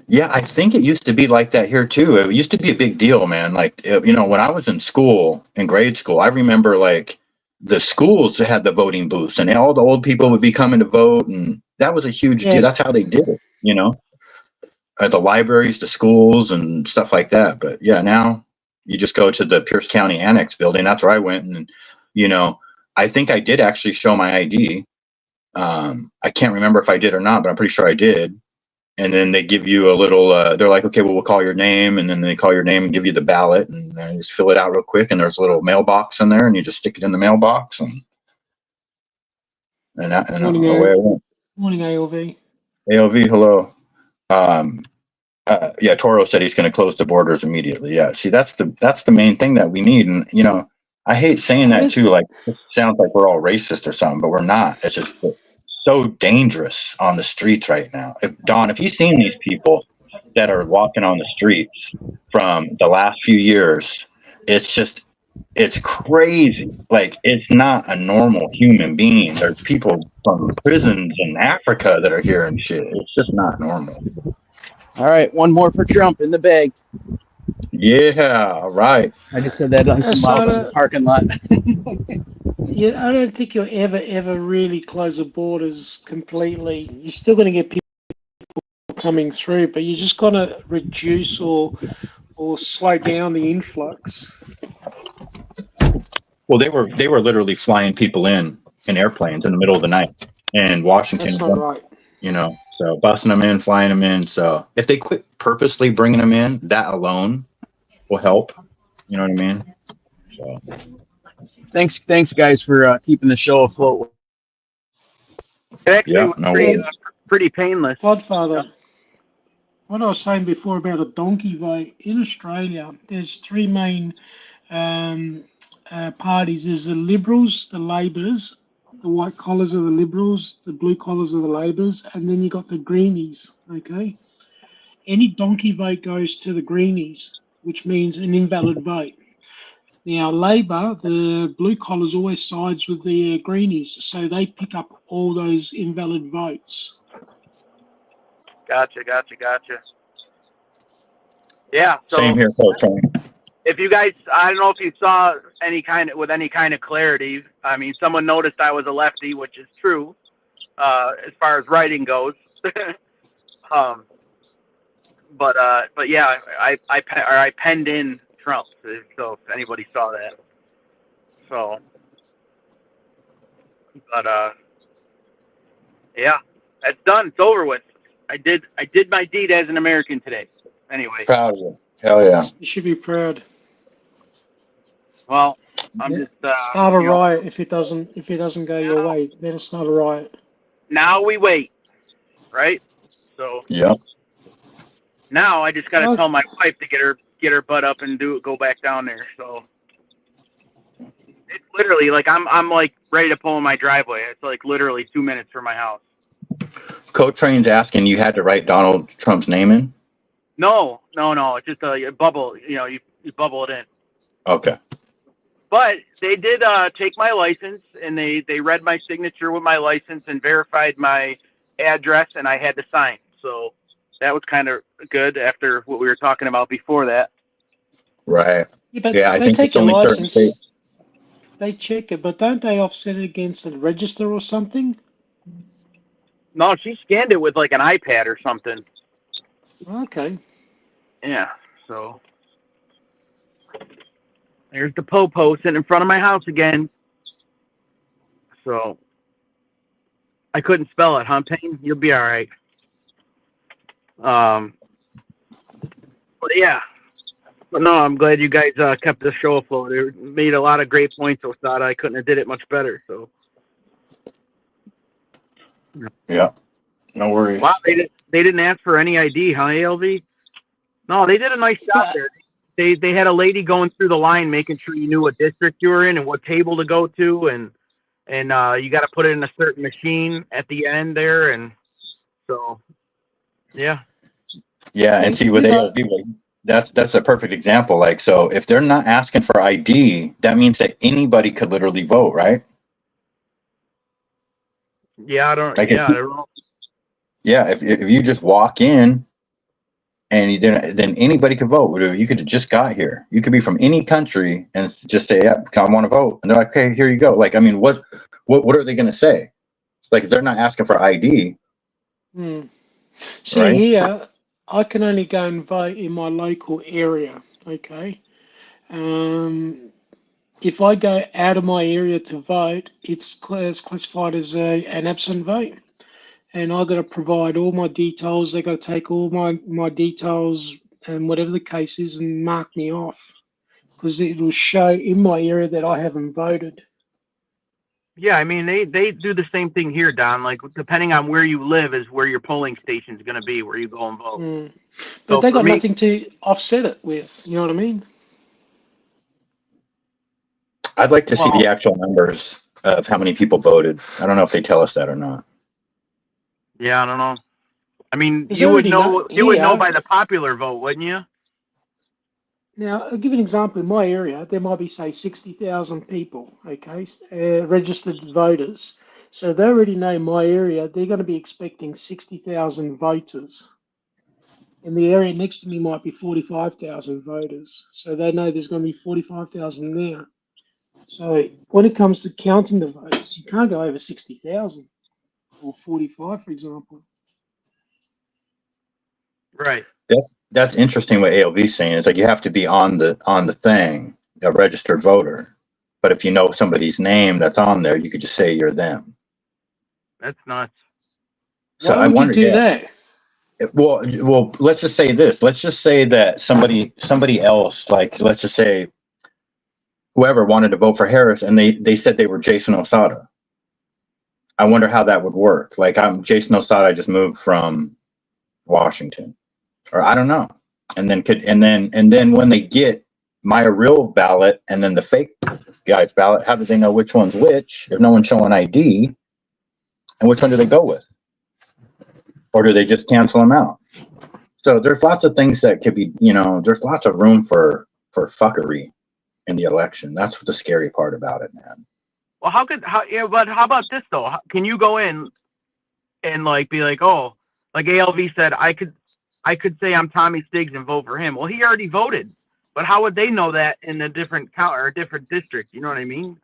Yeah, I think it used to be like that here too. It used to be a big deal, man. Like, when I was in school, in grade school, I remember like the schools had the voting booths and all the old people would be coming to vote. And that was a huge Yeah. deal. That's how they did it, at the libraries, the schools and stuff like that. But yeah, now you just go to the Pierce County Annex building. That's where I went. And, I think I did actually show my ID. I can't remember if I did or not, but I'm pretty sure I did. And then they give you a little, they're like, okay, well, we'll call your name. And then they call your name and give you the ballot and you just fill it out real quick. And there's a little mailbox in there and you just stick it in the mailbox and away I went. Morning, ALV. ALV, hello. Yeah, Toro said he's going to close the borders immediately. Yeah. See, that's the main thing that we need. And, I hate saying that too. Like, it sounds like we're all racist or something, but we're not. It's just so dangerous on the streets right now. If you've seen these people that are walking on the streets from the last few years, it's crazy. Like, it's not a normal human being. There's people from prisons in Africa that are here and shit. It's just not normal. All right, one more for Trump in the bag. Yeah, all right. I just said that on some out in the parking lot. Yeah, I don't think you'll ever really close the borders completely. You're still going to get people coming through, but you're just going to reduce or slow down the influx. Well, they were literally flying people in airplanes in the middle of the night in Washington. That's not right. So busting them in, flying them in. So if they quit purposely bringing them in, that alone will help. You know what I mean? So. Thanks, guys, for keeping the show afloat. Actually, Yeah, pretty painless. Godfather, what I was saying before about a donkey vote, in Australia, there's three main parties. There's the Liberals, the Labors, the white collars are the Liberals, the blue collars are the Labors, and then you got the Greenies, okay? Any donkey vote goes to the Greenies, which means an invalid vote. Now, Labor, the blue collars always sides with the Greenies, so they pick up all those invalid votes. Gotcha. Yeah. So same here, Coach. if you guys, I don't know if you saw any kind of clarity. I mean, someone noticed I was a lefty, which is true, as far as writing goes. But yeah, I penned in Trump. So if anybody saw that, so, but yeah, that's done. It's over with. I did my deed as an American today. Anyway. Proud of you. Hell yeah. You should be proud. Well, I'm just start a riot if it doesn't go your way. Then start a riot. Now we wait, right? So. Yep. Now I just gotta tell my wife to get her butt up and go back down there. So it's literally like I'm like ready to pull in my driveway. It's like literally 2 minutes from my house. Coach Train's asking, you had to write Donald Trump's name in? No. It's just a bubble. You bubble it in. Okay. But they did take my license and they read my signature with my license and verified my address, and I had to sign. So that was kind of good after what we were talking about before that. Right. Yeah, but I they think take it's your only certain license. states. They check it, but don't they offset it against the register or something? No, she scanned it with like an iPad or something. Okay. Yeah. So there's the Popo sitting in front of my house again. So I couldn't spell it, huh, Payne? You'll be all right. But yeah. But no, I'm glad you guys kept the show afloat. It made a lot of great points. I thought I couldn't have did it much better. So Yeah. No worries. wow, they didn't ask for any ID, huh, ALV? No, they did a nice job there. They had a lady going through the line, making sure you knew what district you were in and what table to go to, and you got to put it in a certain machine at the end there, and so yeah. Yeah, and see with ALV, that's a perfect example. Like, so if they're not asking for ID, that means that anybody could literally vote, right? Yeah, I don't. Like, Yeah, I don't know. yeah, if you just walk in and you didn't, then anybody could vote. You could have just got here. You could be from any country and just say, "Yeah, I want to vote," and they're like, "Okay, here you go." Like, I mean, what are they going to say? Like, if they're not asking for ID, See right? here, I can only go and vote in my local area. Okay. If I go out of my area to vote, it's classified as an absent vote. And I got to provide all my details. They got to take all my details and whatever the case is and mark me off because it will show in my area that I haven't voted. Yeah, I mean they do the same thing here, Don. Like depending on where you live is where your polling station is going to be, where you go and vote. But So they for got me, nothing to offset it with. You know what I mean? I'd like to see well, the actual numbers of how many people voted. I don't know if they tell us that or not. yeah, I don't know. I mean, There's you would already know. You would know here. by the popular vote, wouldn't you? Now, I'll give you an example. In my area, there might be, say, 60,000 people, okay, registered voters. So they already know in my area, they're going to be expecting 60,000 voters. In the area next to me might be 45,000 voters. So they know there's going to be 45,000 there. So when it comes to counting the votes, you can't go over 60,000 or 45, for example. Right. That's interesting. What ALV is saying is like you have to be on the thing, a registered voter. But if you know somebody's name that's on there, you could just say you're them. That's nuts. So Why I would wonder. you do that? Well, let's just say this. Let's just say that somebody else, like let's just say whoever wanted to vote for Harris, and they said they were Jason Osada. I wonder how that would work. Like I'm Jason Osada. I just moved from Washington, or I don't know. And then when they get my real ballot and then the fake guy's ballot, how do they know which one's which if no one's showing ID? And which one do they go with? Or do they just cancel them out? So there's lots of things that could be, there's lots of room for fuckery in the election. That's the scary part about it, man. Well, but how about this though? Can you go in and like be like, oh, like ALV said, I could say I'm Tommy Stiggs and vote for him. Well, he already voted, but how would they know that in a different count or a different district? You know what I mean?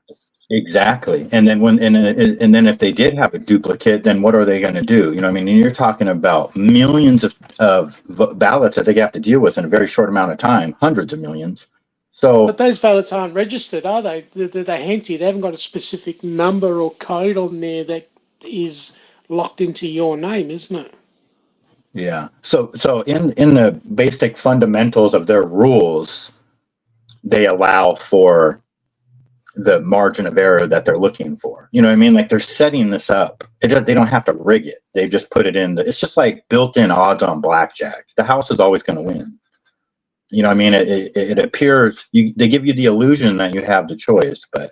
Exactly. And then and then if they did have a duplicate, then what are they going to do? You know, I mean, you're talking about millions of ballots that they have to deal with in a very short amount of time, hundreds of millions. So, but those ballots aren't registered, are they? They're empty. They haven't got a specific number or code on there that is locked into your name, isn't it? yeah. So in the basic fundamentals of their rules, they allow for the margin of error that they're looking for. You know what I mean? Like they're setting this up. They don't have to rig it. They just put it in. It's just like built-in odds on blackjack. The house is always going to win. You know what I mean? It appears they give you the illusion that you have the choice, but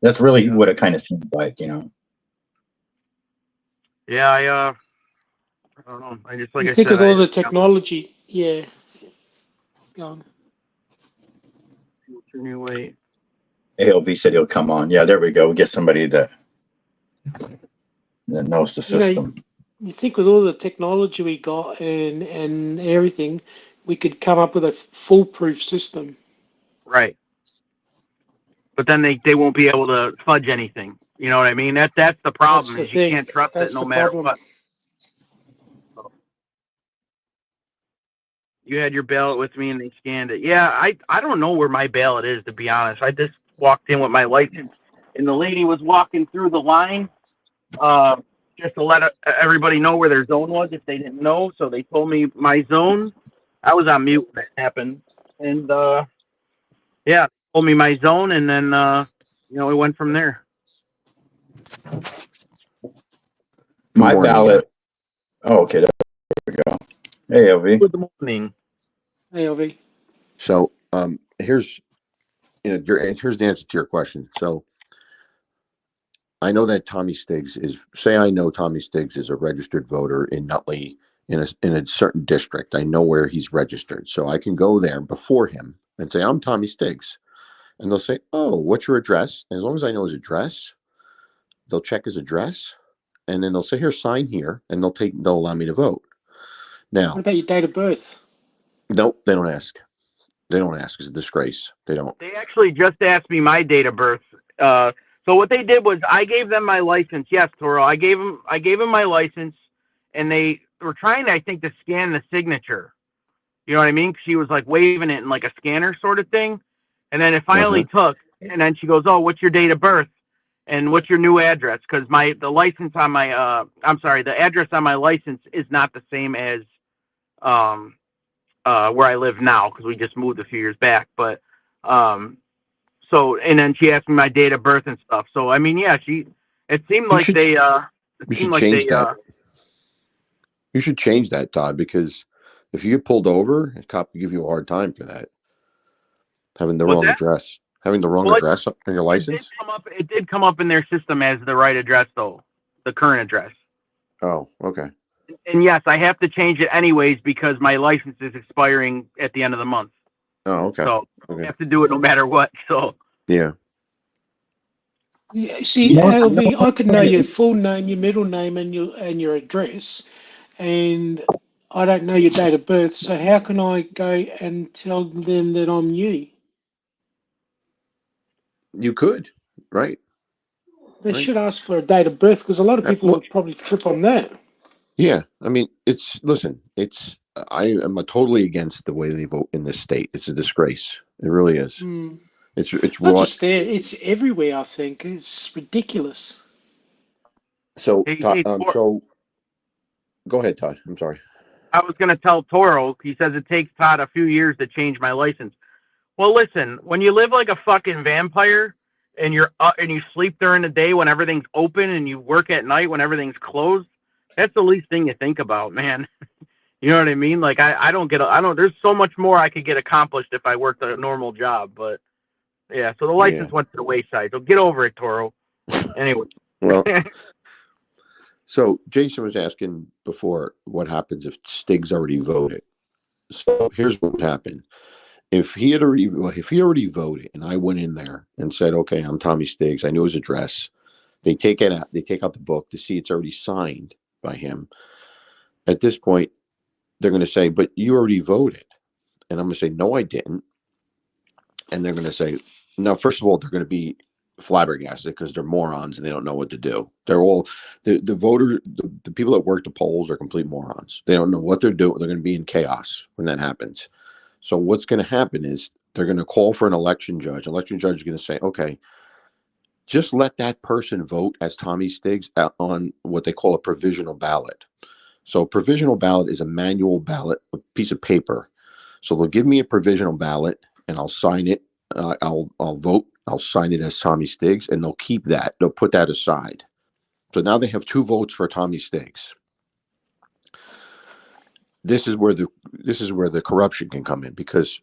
that's really what it kind of seems like, Yeah, I don't know. I just like you I think said, with all the technology, yeah. Go on. Wait. ALV said he'll come on. Yeah, there we go. We get somebody that knows the system. You think with all the technology we got and everything, we could come up with a foolproof system. Right. But then they won't be able to fudge anything. You know what I mean? That's the problem. That's the is thing. You can't trust That's it no the matter problem. what. You had your ballot with me and they scanned it. Yeah, I don't know where my ballot is, to be honest. I just walked in with my license and the lady was walking through the line just to let everybody know where their zone was if they didn't know. So they told me my zone. I was on mute when it happened. And yeah, told me my zone and then we went from there. My ballot Oh, okay. There we go. Hey, LV. Good morning. Hey, LV. So here's here's the answer to your question. So I know that Tommy Stiggs is, say I know Tommy Stiggs is a registered voter in Nutley in a certain district. I know where he's registered. So I can go there before him and say, I'm Tommy Stiggs. And they'll say, oh, what's your address? And as long as I know his address, they'll check his address. And then they'll say, here, sign here. And they'll allow me to vote. Now, What about your date of birth? nope, they don't ask. They don't ask. It's a disgrace. They don't. They actually just asked me my date of birth. So what they did was I gave them my license. Yes, Toro. I gave them my license, and they were trying, I think, to scan the signature. You know what I mean? She was like waving it in like a scanner sort of thing, and then it finally took. And then she goes, "Oh, what's your date of birth? And what's your new address?" Because the license on my the address on my license is not the same as where I live now, because we just moved a few years back. But so, and then she asked me my date of birth and stuff. So I mean, yeah, it seemed like they You should change that. You should change that, Todd, because if you get pulled over, a cop could give you a hard time for that. Having the wrong address. Having the wrong address on your license. It did come up in their system as the right address, though, the current address. Oh, okay. And yes, I have to change it anyways because my license is expiring at the end of the month. Oh, okay. So I have to do it no matter what. So yeah. Yeah, see, LV, I could know your full name, your middle name, and your address, and I don't know your date of birth. So how can I go and tell them that I'm you? You could, right? They should ask for a date of birth, because a lot of people would probably trip on that. Yeah, I mean, I am totally against the way they vote in this state. It's a disgrace. It really is. It's not raw. just there; it's everywhere. I think it's ridiculous. So, Todd, so go ahead, Todd. I'm sorry. I was going to tell Toro. He says it takes Todd a few years to change my license. Well, listen, when you live like a fucking vampire and and you sleep during the day when everything's open and you work at night when everything's closed, that's the least thing you think about, man. You know what I mean? Like there's so much more I could get accomplished if I worked a normal job, but yeah, so the license went to the wayside. So get over it, Toro. Anyway. Well, so Jason was asking before what happens if Stiggs already voted. So here's what would happen. If he already voted and I went in there and said, okay, I'm Tommy Stiggs, I knew his address, they take out the book to see it's already signed by him. At this point, they're going to say, but you already voted. And I'm going to say, no, I didn't. And they're going to say, no, first of all, they're going to be flabbergasted because they're morons and they don't know what to do. They're all, the people that work the polls are complete morons. They don't know what they're doing. They're going to be in chaos when that happens. So what's going to happen is they're going to call for an election judge. Election judge is going to say, okay, just let that person vote as Tommy Stiggs on what they call a provisional ballot. So a provisional ballot is a manual ballot, a piece of paper. So they'll give me a provisional ballot and I'll sign it. I'll vote. I'll sign it as Tommy Stiggs, and they'll keep that. They'll put that aside. So now they have 2 votes for Tommy Stiggs. This is where the corruption can come in, because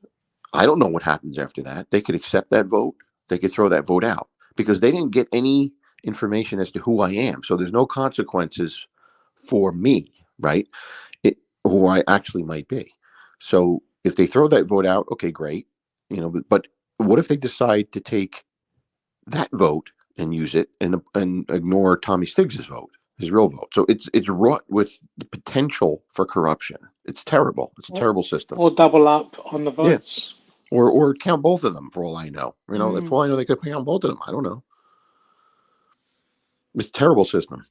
I don't know what happens after that. They could accept that vote. They could throw that vote out because they didn't get any information as to who I am. So there's no consequences for me, right? Who I actually might be. So if they throw that vote out, okay, great. But what if they decide to take that vote and use it and ignore Tommy Stiggs' vote, his real vote? So it's wrought with the potential for corruption. It's terrible. It's a terrible system. Or double up on the votes. Yeah. Or count both of them for all I know. For all I know, they could count both of them. I don't know. It's a terrible system.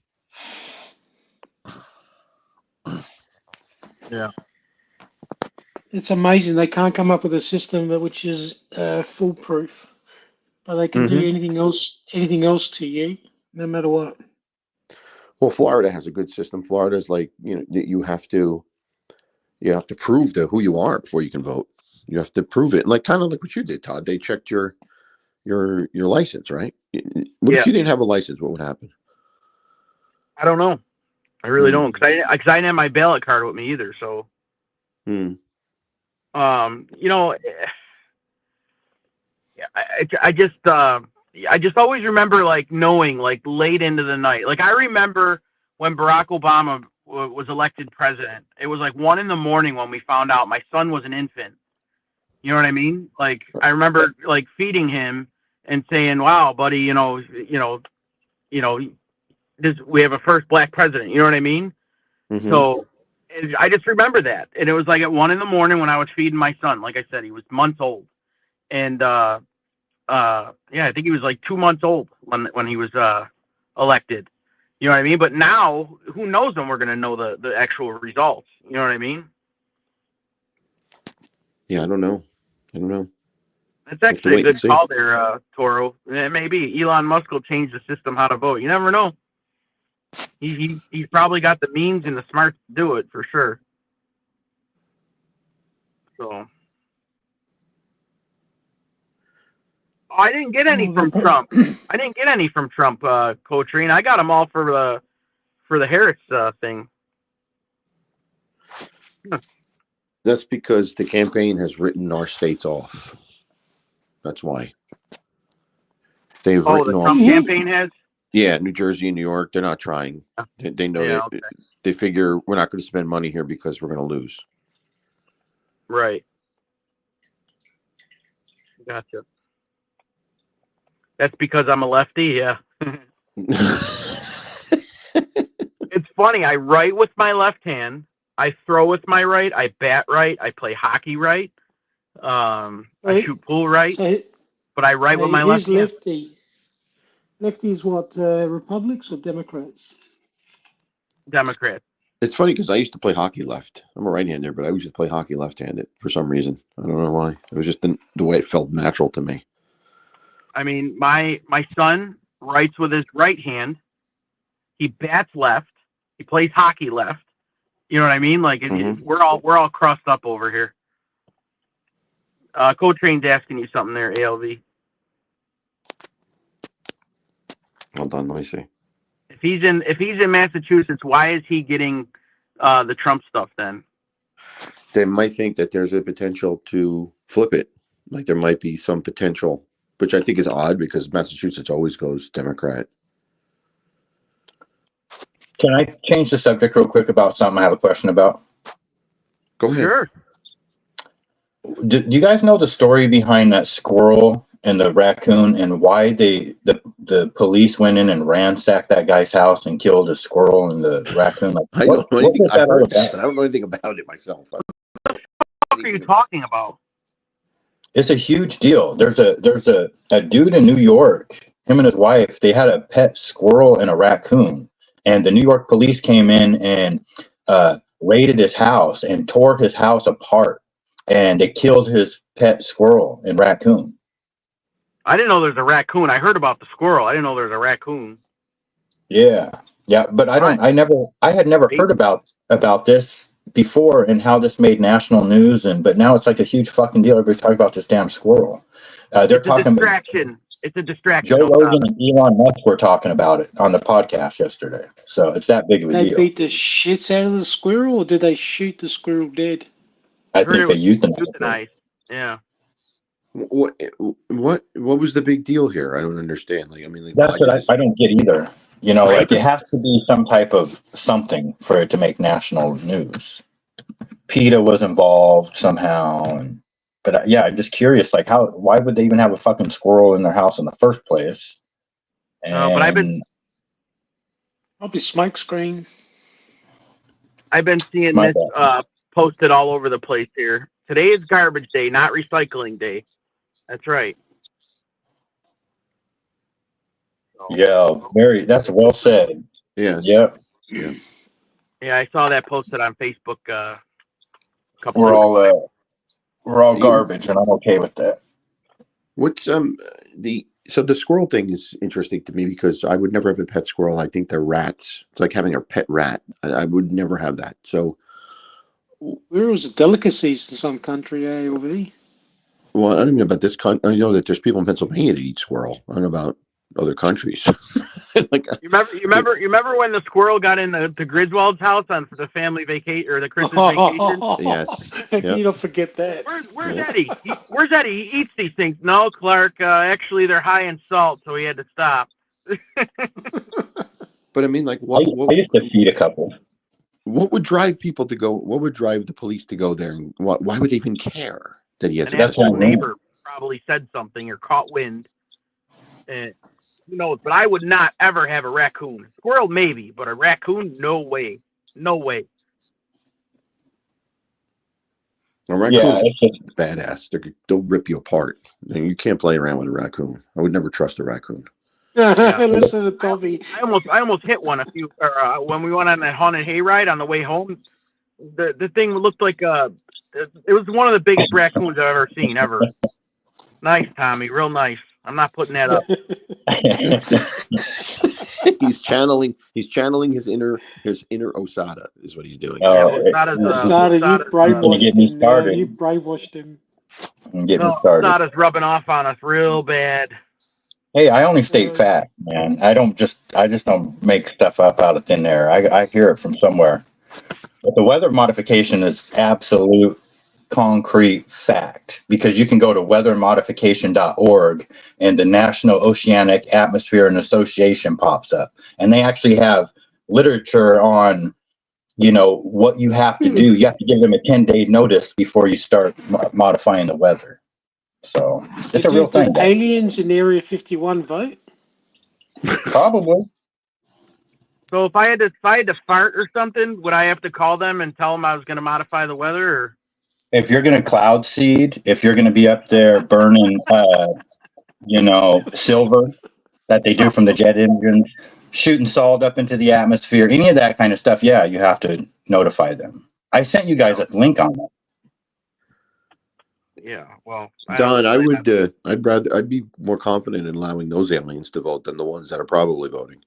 Yeah. It's amazing they can't come up with a system which is foolproof, but they can do anything else to you, no matter what. Well, Florida has a good system. Florida's like, you have to prove who you are before you can vote. You have to prove it, like kind of like what you did, Todd. They checked your license, right? What if you didn't have a license? What would happen? I don't know. I really don't, because I didn't have my ballot card with me either. So, Hmm. you know, I just always remember like knowing like late into the night. Like I remember when Barack Obama was elected president. It was like 1 a.m. when we found out my son was an infant. You know what I mean? Like I remember like feeding him and saying, "Wow, buddy, you know, this we have a first black president." You know what I mean? Mhm. So I just remember that, and it was like at 1 a.m. when I was feeding my son. Like I said, he was months old, and yeah, I think he was like 2 months old when he was elected. You know what I mean? But now, who knows when we're gonna know the actual results? You know what I mean? Yeah, I don't know. That's actually a good call there, Toro. Maybe Elon Musk will change the system how to vote. You never know. He's probably got the means and the smarts to do it for sure. So I didn't get any from Trump. I didn't get any from Trump, Cotrine. I got them all for the Harris thing. That's because the campaign has written our states off. That's why. They've written the off. Trump campaign has? Yeah, New Jersey and New York, they're not trying. They know Yeah, that they figure we're not going to spend money here because we're going to lose. Right. Gotcha. That's because I'm a lefty, yeah. It's funny. I write with my left hand. I throw with my right. I bat right. I play hockey right. I shoot pool right. But I write with my left hand. Lefty? Lefty is what, Republicans or Democrats? Democrat. It's funny because I used to play hockey left. I'm a right-hander, but I used to play hockey left-handed for some reason. I don't know why. It was just the way it felt natural to me. I mean, my son writes with his right hand. He bats left. He plays hockey left. You know what I mean? Like we're all crossed up over here. Cotrain's asking you something there, ALV. Hold on, let me see. If he's in Massachusetts, why is he getting the Trump stuff then? They might think that there's a potential to flip it. Like there might be some potential, which I think is odd because Massachusetts always goes Democrat. Can I change the subject real quick about something I have a question about? Go ahead. Sure. Do you guys know the story behind that squirrel and the raccoon and why the police went in and ransacked that guy's house and killed the squirrel and the raccoon? Like, I don't know anything. I've heard that, about? but I don't know anything about it myself. What are you talking about? It's a huge deal. There's a dude in New York, him and his wife, they had a pet squirrel and a raccoon. And the New York police came in and raided his house and tore his house apart. And they killed his pet squirrel and raccoon. I didn't know there's a raccoon. I heard about the squirrel. I didn't know there's a raccoon. Yeah, but I had never heard about this before and how this made national news. But now it's like a huge fucking deal. Everybody's talking about this damn squirrel. They're talking distraction. It's a distraction. Joe Rogan and Elon Musk were talking about it on the podcast yesterday. So it's that big of a deal. They beat the shits out of the squirrel, or did they shoot the squirrel dead? I think they euthanized. Yeah. What was the big deal here? I don't understand. That's what I don't get either. You know, like it has to be some type of something for it to make national news. PETA was involved somehow, but yeah, I'm just curious, like why would they even have a fucking squirrel in their house in the first place? But probably smoke screen. I've been seeing this posted all over the place here. Today is garbage day, not recycling day. That's right. So, yeah, that's well said. Yes. Yep. Yeah. Yeah, I saw that posted on Facebook. We're all garbage, and I'm okay with that. What's the squirrel thing is interesting to me because I would never have a pet squirrel. I think they're rats. It's like having a pet rat. I would never have that. So, Squirrels are delicacies in some country, ALV. Well, I don't even know about this country. I know that there's people in Pennsylvania that eat squirrel. I don't know about other countries. Like, You remember when the squirrel got in the Griswold's house on the family vacation or the Christmas vacation? yes. How can you not forget that? Where's Yeah. Eddie? Where's Eddie? He eats these things. No, Clark. Actually, they're high in salt, so he had to stop. But I mean, like, I used to feed a couple. what would drive people to go? What would drive the police to go there? And why would they even care that he has An a That's what I asshole mean. neighbor probably said something or caught wind. And who knows? But I would not ever have a raccoon. Squirrel maybe, but a raccoon, no way. No way. A raccoon's Yeah, it's just badass. They'll rip you apart. And you can't play around with a raccoon. I would never trust a raccoon. Listen to Tommy. I almost hit one when we went on that haunted hayride on the way home. The thing looked like it was one of the biggest raccoons I've ever seen ever. Nice, Tommy, real nice. I'm not putting that up. He's channeling his inner Osada is what he's doing. Oh, Sada, you brainwashed him. Now. You brainwashed him. Get me started. Osada's rubbing off on us real bad. Hey, I only state fact, man. I just don't make stuff up out of thin air. I hear it from somewhere. But the weather modification is absolute concrete fact, because you can go to weathermodification.org and the National Oceanic Atmosphere and Association pops up, and they actually have literature on, what you have to do. You have to give them a 10-day notice before you start modifying the weather. So it's a real thing. Aliens in Area 51 vote? Probably. So if I had to fart or something, would I have to call them and tell them I was going to modify the weather? Or? If you're going to cloud seed, if you're going to be up there burning, silver that they do from the jet engines, shooting salt up into the atmosphere, any of that kind of stuff, yeah, you have to notify them. I sent you guys a link on that. Yeah, well, Don, I'd be more confident in allowing those aliens to vote than the ones that are probably voting.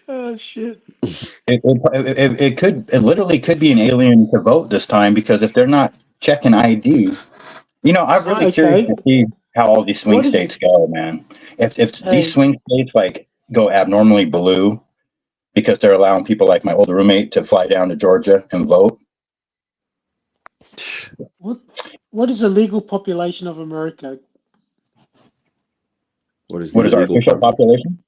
Oh shit! It literally could be an alien to vote this time, because if they're not checking ID, I'm really curious to see how all these swing states go, man. If these swing states like go abnormally blue because they're allowing people like my old roommate to fly down to Georgia and vote. What is the legal population of America? What is our official population?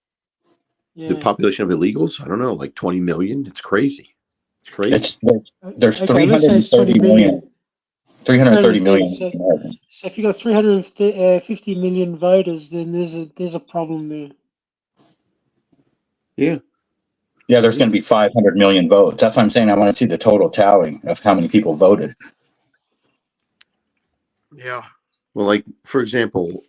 Yeah. The population of illegals? I don't know, like 20 million. It's crazy. It's crazy. There's 330 million. 330 million. So if you got 350 million voters, then there's a problem there. Yeah. Yeah, there's going to be 500 million votes. That's what I'm saying. I want to see the total tally of how many people voted. Yeah. Well, like, for example,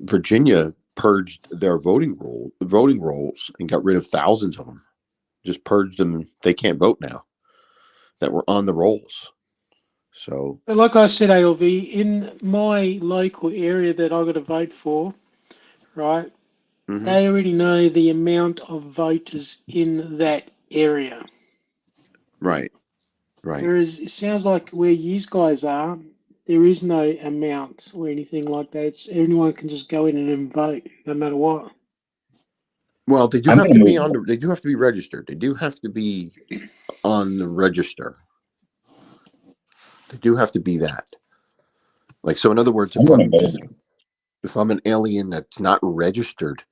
Virginia purged their voting rolls and got rid of thousands of them. Just purged them. They can't vote now that were on the rolls. So, but like I said, ALV, in my local area that I got to vote for, right? Mm-hmm. They already know the amount of voters in that area. Right. Whereas it sounds like where you guys are, there is no amount or anything like that. It's anyone can just go in and vote, no matter what. Well, they do have to be on. They do have to be registered. They do have to be on the register. They do have to be that. Like, so in other words, if I'm an alien that's not registered,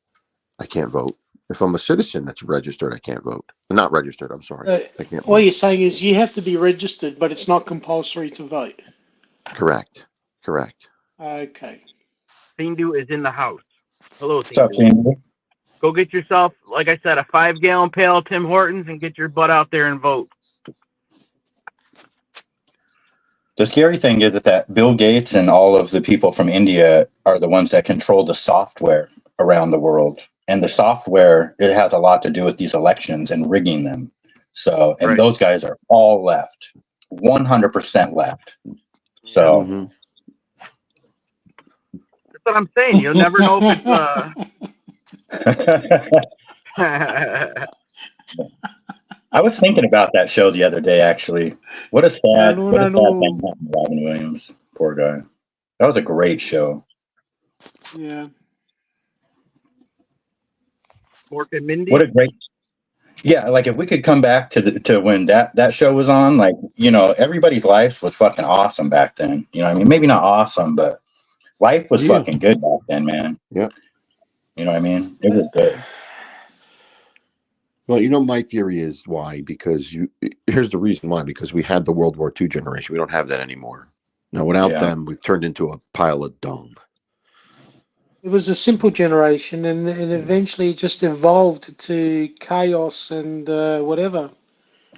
I can't vote. If I'm a citizen that's registered, I can't vote. Not registered, I'm sorry. I can't what you're saying is you have to be registered, but it's not compulsory to vote. Correct. Okay. Thindu is in the house. Hello, Thindu. Go get yourself, like I said, a 5-gallon pail of Tim Hortons and get your butt out there and vote. The scary thing is that Bill Gates and all of the people from India are the ones that control the software around the world. And the software, it has a lot to do with these elections and rigging them. So, and those guys are all left, 100% left. So, that's what I'm saying. You'll never know if it's. I was thinking about that show the other day, actually. What a sad thing happened to Robin Williams. Poor guy. That was a great show. Yeah. Mork and Mindy. What a great. Yeah, like if we could come back to when that show was on, like, you know, everybody's life was fucking awesome back then. You know what I mean? Maybe not awesome, but life was Yeah. fucking good back then, man. Yeah. You know what I mean? It was good. Well, you know, my theory is why, because here's the reason why, because we had the World War II generation. We don't have that anymore. Now, without them, we've turned into a pile of dung. It was a simple generation, and eventually it just evolved to chaos and whatever.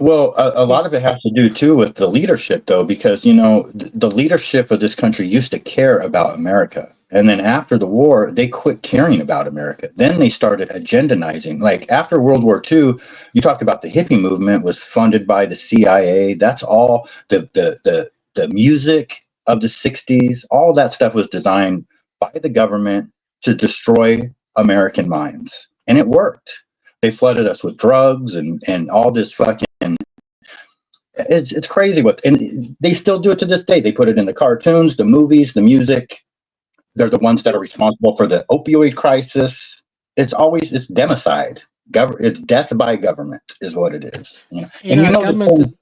Well, a lot of it has to do too with the leadership, though, because, you know, the leadership of this country used to care about America. And then after the war, they quit caring about America. Then they started agendizing. Like after World War II, you talked about the hippie movement was funded by the CIA. That's all the music of the 60s. All that stuff was designed by the government to destroy American minds. And it worked. They flooded us with drugs and all this fucking. It's crazy and they still do it to this day. They put it in the cartoons, the movies, the music. They're the ones that are responsible for the opioid crisis. It's democide. It's death by government is what it is. You know? And you know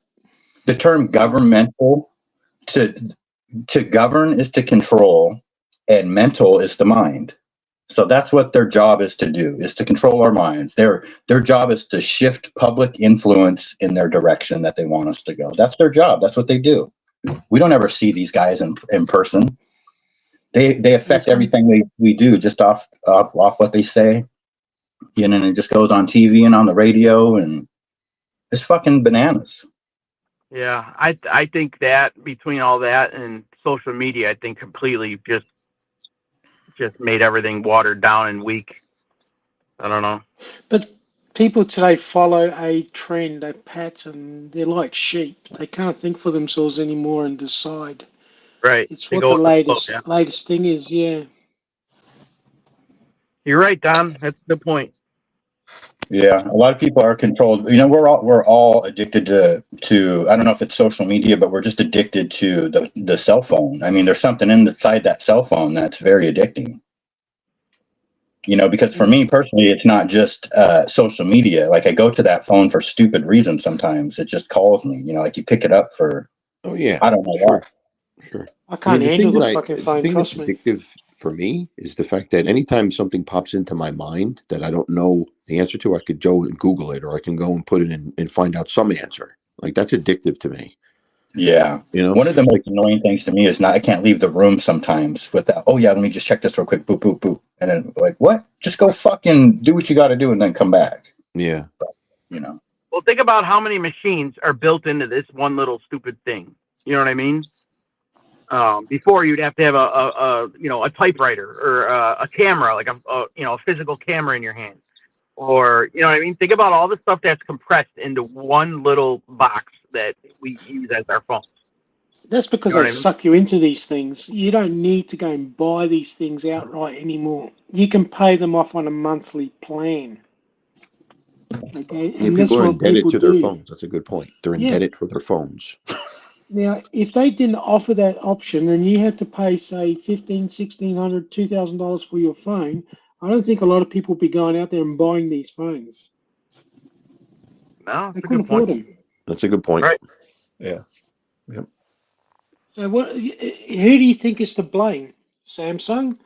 the term governmental to govern is to control, and mental is the mind. So that's what their job is to do, is to control our minds. Their job is to shift public influence in their direction that they want us to go. That's their job. That's what they do. We don't ever see these guys in person. They affect everything we do just off what they say. You know, and it just goes on TV and on the radio, and it's fucking bananas. Yeah, I think that between all that and social media, I think completely just made everything watered down and weak. I don't know. But people today follow a trend, a pattern. They're like sheep. They can't think for themselves anymore and decide. Right. It's what the latest thing is. Yeah. You're right, Don. That's the point. Yeah, a lot of people are controlled. You know, we're all addicted to I don't know if it's social media, but we're just addicted to the cell phone. I mean, there's something inside that cell phone that's very addicting. You know, because for me personally, it's not just social media. Like I go to that phone for stupid reasons sometimes. It just calls me. You know, like you pick it up for. Oh yeah. I don't know why. Sure. I can't handle the fucking phone. The thing that's Trust me. addictive for me is the fact that anytime something pops into my mind that I don't know the answer to, I could go and Google it, or I can go and put it in and find out some answer. Like that's addictive to me. Yeah. You know, one of the most annoying things to me is I can't leave the room sometimes without, oh yeah, let me just check this real quick, boop, boop, boop. And then like, what? Just go fucking do what you got to do and then come back. Yeah. But, you know. Well, think about how many machines are built into this one little stupid thing. You know what I mean? Before you'd have to have a typewriter or a camera, like a physical camera in your hand, or you know what I mean. Think about all the stuff that's compressed into one little box that we use as our phones. That's because they suck you into these things. You don't need to go and buy these things outright anymore. You can pay them off on a monthly plan. Okay, and people are indebted to their phones. That's a good point. They're indebted for their phones. Now, if they didn't offer that option and you had to pay, say, $1,500, $1,600, $2,000 for your phone, I don't think a lot of people would be going out there and buying these phones. No, they couldn't afford them. That's a good point. Right. Yeah. Yep. So, who do you think is to blame? Samsung,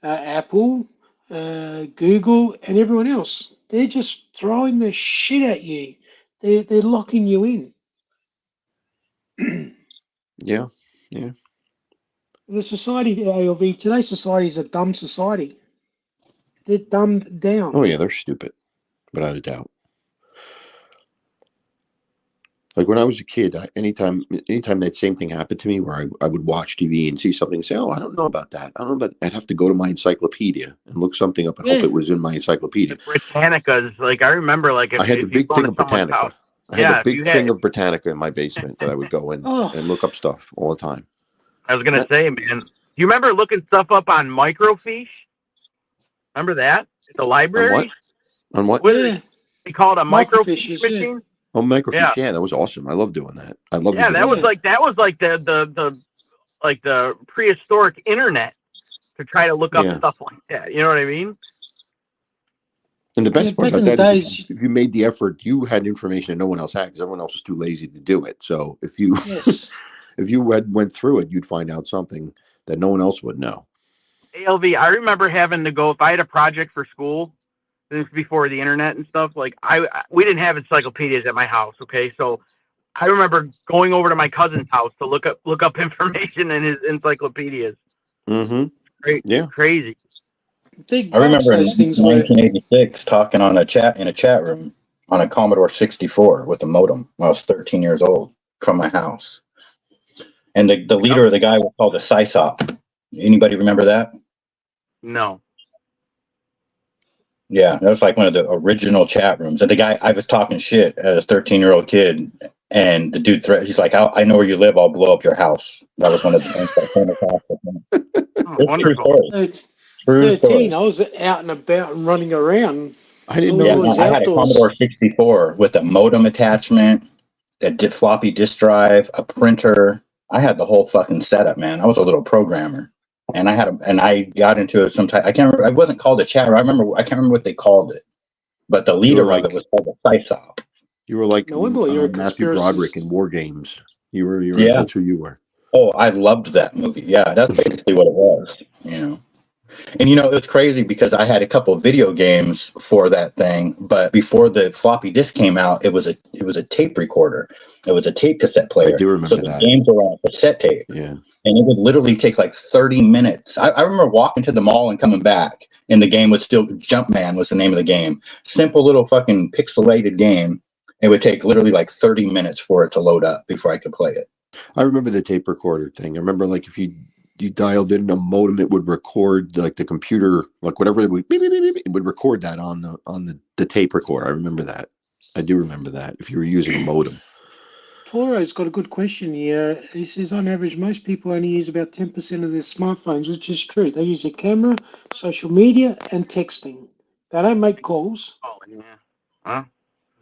Apple, Google, and everyone else? They're just throwing the shit at you. They're locking you in. Yeah. The society of today's society is a dumb society. They're dumbed down. Oh yeah, they're stupid, without a doubt. Like when I was a kid, anytime that same thing happened to me, where I would watch TV and see something, and say, "Oh, I don't know about that. I don't know about." I'd have to go to my encyclopedia and look something up and hope it was in my encyclopedia. Britannica's, like I remember, like I had the big thing of Britannica. I had the big thing of Britannica in my basement that I would go in and look up stuff all the time. I was gonna say, man, do you remember looking stuff up on microfiche? Remember that at the library? On what? They call it a microfiche machine. Oh, microfiche! Yeah, that was awesome. I love doing that. I love. Yeah, that was like the like the prehistoric internet to try to look up Yeah. stuff like that. You know what I mean? And the best Yeah, part back about in the that is days- if you made the effort, you had information that no one else had because everyone else was too lazy to do it. So if you Yes. if you went through it, you'd find out something that no one else would know. ALV, I remember having to go if I had a project for school. This was before the internet and stuff. Like we didn't have encyclopedias at my house. Okay, so I remember going over to my cousin's house to look up information in his encyclopedias. Mm-hmm. Yeah. Crazy. I remember in those things were 1986 talking on a chat room on a Commodore 64 with a modem when I was 13 years old from my house. And the leader of the guy was called a SysOp. Anybody remember that? No. Yeah, that was like one of the original chat rooms. And the guy, I was talking shit as a 13-year-old kid, and the dude he's like, I know where you live, I'll blow up your house. That was one of the things that came across with him. Oh, wonderful. it's True 13. story. I was out and about and running around. I didn't Yeah, know. Yeah, it was I had a outdoors. Commodore 64 with a modem attachment, a floppy disk drive, a printer. I had the whole fucking setup, man. I was a little programmer, and I got into it sometime. I can't remember. I wasn't called a chat room. I can't remember what they called it, but the leader of it was called a SysOp. You were like No wonder you're a Matthew conspiracist. Broderick in War Games. You were. Yeah. That's who you were. Oh, I loved that movie. Yeah, that's basically what it was. You know. And it was crazy because I had a couple of video games for that thing, but before the floppy disk came out, it was a tape recorder. It was a tape cassette player. I do remember so the that. games were on cassette tape. Yeah. And it would literally take like 30 minutes. I remember walking to the mall and coming back, and the game would still Jumpman was the name of the game. Simple little fucking pixelated game. It would take literally like 30 minutes for it to load up before I could play it. I remember the tape recorder thing. I remember like if you dialed in a modem, it would record like the computer, like whatever it would, beep, beep, beep, beep, it would record that on the tape recorder. I remember that. I do remember that. If you were using a modem. Toro's got a good question here. He says, on average, most people only use about 10% of their smartphones, which is true. They use a camera, social media, and texting. They don't make calls. Oh, yeah. Huh?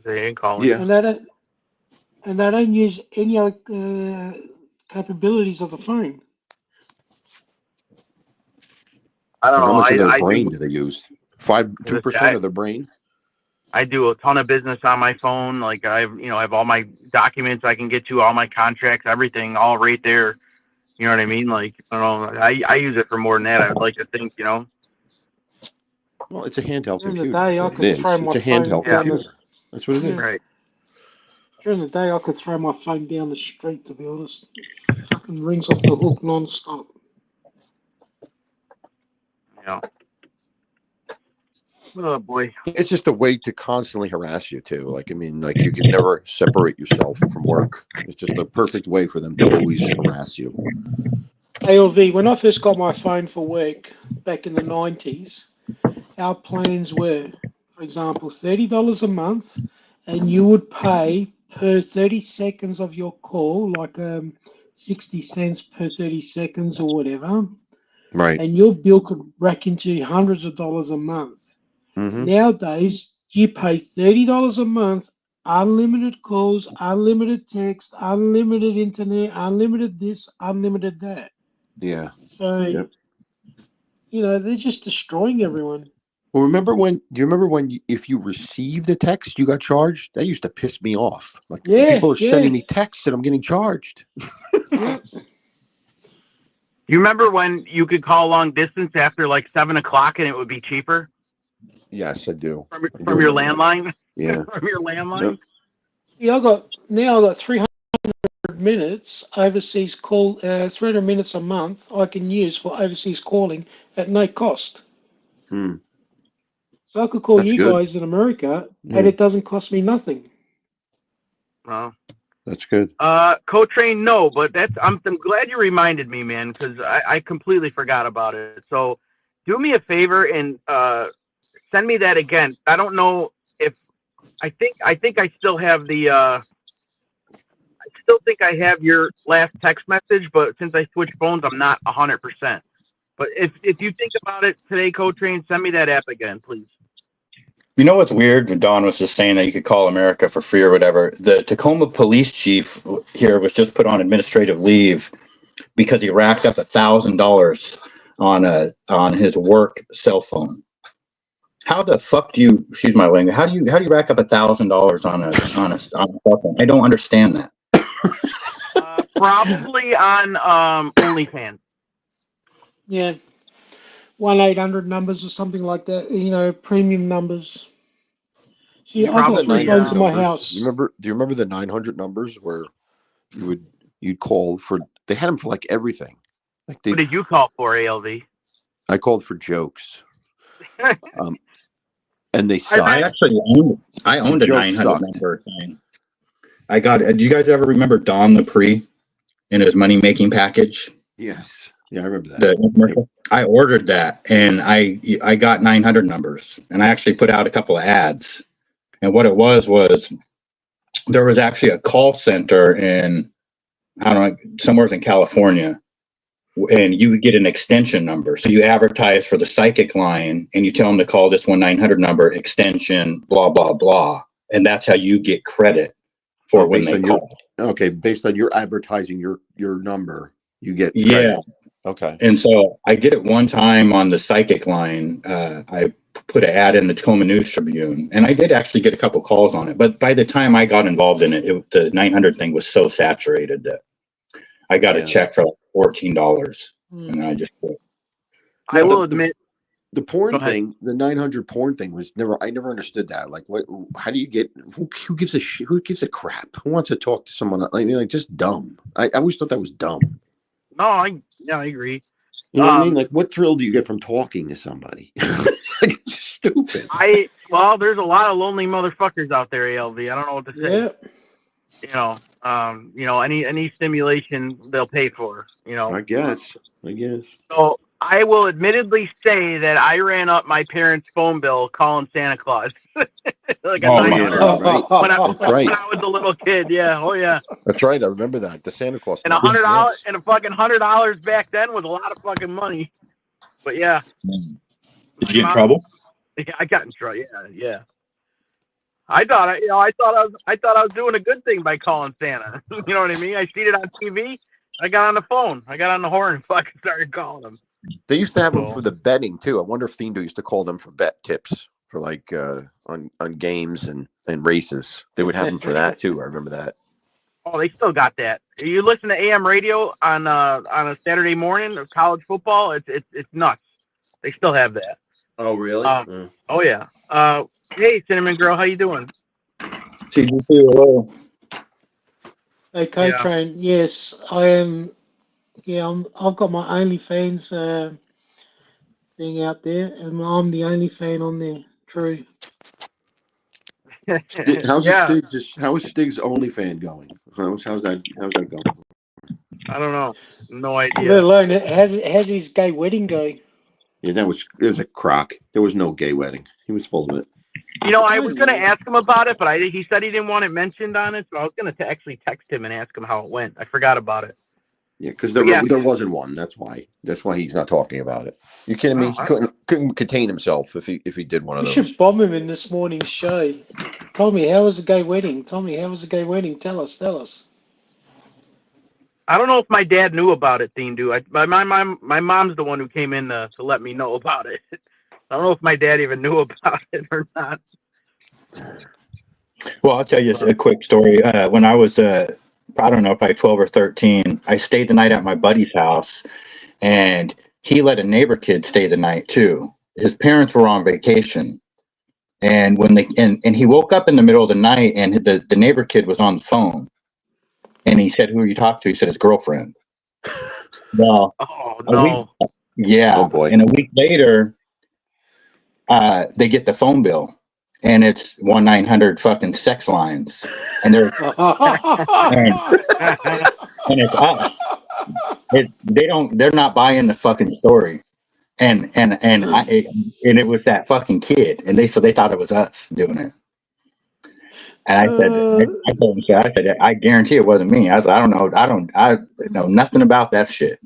They ain't calling. Yeah. And they don't use any other capabilities of the phone. I don't How know. much of their I brain do, do they use? 2% of their brain? I do a ton of business on my phone. Like I have all my documents I can get to, all my contracts, everything, all right there. You know what I mean? Like I don't know. I use it for more than that. I would like to think. Well, it's a handheld During computer. the day, I That's what could it is. throw It's my a phone handheld down computer. That's what it is. Right. During the day, I could throw my phone down the street, to be honest. Fucking rings off the hook non-stop. Yeah. Oh boy. It's just a way to constantly harass you too. Like, I mean, like you can never separate yourself from work. It's just a perfect way for them to always harass you. ALV, when I first got my phone for work back in the 90s, our plans were, for example, $30 a month, and you would pay per 30 seconds of your call, like 60 cents per 30 seconds or whatever, Right. and your bill could rack into hundreds of dollars a month. Mm-hmm. Nowadays, you pay $30 a month, unlimited calls, unlimited text, unlimited internet, unlimited this, unlimited that. Yeah. So, Yep. They're just destroying everyone. Well, do you remember when if you received a text, you got charged? That used to piss me off. Like Yeah, people are yeah. sending me texts and I'm getting charged. You remember when you could call long distance after like 7 o'clock and it would be cheaper Yes, I do. from your landline? Yeah. From your landline? Yeah, I got 300 minutes overseas call, 300 minutes a month I can use for overseas calling at no cost. Hmm. So I could call That's you good. guys in America, Yeah. and it doesn't cost me nothing. Oh. That's good. Co-train, no, but I'm glad you reminded me, man, because I completely forgot about it. So do me a favor and send me that again. I don't know if I think I still have the I still think I have your last text message, but since I switched phones, I'm not 100%. But if you think about it today, Co-train, send me that app again, please. You know what's weird? Don was just saying that you could call America for free or whatever. The Tacoma police chief here was just put on administrative leave because he racked up $1,000 on his work cell phone. How the fuck do you, excuse my language, how do you rack up $1,000 on a cell phone? I don't understand that. Probably on OnlyFans. Yeah. 1-800 numbers or something like that. You know, premium numbers. See, I've got 3 phones in my house. Do you remember the 900 numbers where you'd call for? They had them for like everything. Like What did you call for, ALV? I called for jokes. And they sucked. I owned a 900 number thing. I got. Do you guys ever remember Don Lepre in his money making package? Yes. Yeah, I remember that. I ordered that, and I got 900 numbers, and I actually put out a couple of ads. And what it was there was actually a call center in, I don't know, somewhere in California, and you would get an extension number. So you advertise for the psychic line, and you tell them to call this 1-900 number, extension, blah, blah, blah. And that's how you get credit for when they call. Okay, based on your advertising your number, you get credit. Yeah. Okay. And so I did it one time on the psychic line. I put an ad in the Tacoma News Tribune, and I did actually get a couple calls on it. But by the time I got involved in it, the 900 thing was so saturated that I got a check for like $14, and I just quit. I will admit, the porn thing, the 900 porn thing was I never understood that. Like, what? How do you get? Who gives a shit? Who gives a crap? Who wants to talk to someone? Like just dumb. I always thought that was dumb. No, I agree. You know what I mean? Like, what thrill do you get from talking to somebody? Like, it's stupid. Well, there's a lot of lonely motherfuckers out there, ALV. I don't know what to say. Yeah. Any stimulation they'll pay for. I guess. So I will admittedly say that I ran up my parents' phone bill calling Santa Claus. Like right. When I was a little kid. Yeah. Oh yeah. That's right. I remember that. The Santa Claus. And $100 and a fucking $100 back then was a lot of fucking money. But yeah. Did you get in trouble? Yeah, I got in trouble. Yeah. I thought I was doing a good thing by calling Santa. You know what I mean? I seen it on TV. I got on the phone. I got on the horn and fucking started calling them. They used to have them for the betting too. I wonder if Thindo used to call them for bet tips for like on games and races. They would have them for that too. I remember that. Oh, they still got that. You listen to AM radio on a Saturday morning of college football. It's nuts. They still have that. Oh really? Oh yeah. Hey, Cinnamon Girl, how you doing? hello. Okay, Train. Yes, I am. Yeah, I've got my OnlyFans thing out there, and I'm the only fan on there. True. How's Stig's OnlyFans going? How's that going? I don't know. No idea. I'm gonna learn it. How did his gay wedding go? Yeah, it was a crock. There was no gay wedding. He was full of it. I was going to ask him about it, but he said he didn't want it mentioned on it, so I was going to actually text him and ask him how it went. I forgot about it. Yeah, because there wasn't one. That's why he's not talking about it. You kidding me? He couldn't contain himself if he did one of those. You should bomb him in this morning's show. Tommy, how was the gay wedding? Tommy, how was the gay wedding? Tell us. I don't know if my dad knew about it, Thindo. My mom's the one who came in to let me know about it. I don't know if my dad even knew about it or not. Well, I'll tell you a quick story. When I was, I don't know, probably 12 or 13, I stayed the night at my buddy's house, and he let a neighbor kid stay the night too. His parents were on vacation, and when and he woke up in the middle of the night, and the neighbor kid was on the phone, and he said, "Who are you talking to?" He said, "His girlfriend." Well, oh no. Oh boy. And a week later, they get the phone bill, and it's 1-900 fucking sex lines, and they're and it's us. They're not buying the fucking story, and it was that fucking kid, and they thought it was us doing it. And I told him, I said, I guarantee it wasn't me. I was like, I know nothing about that shit.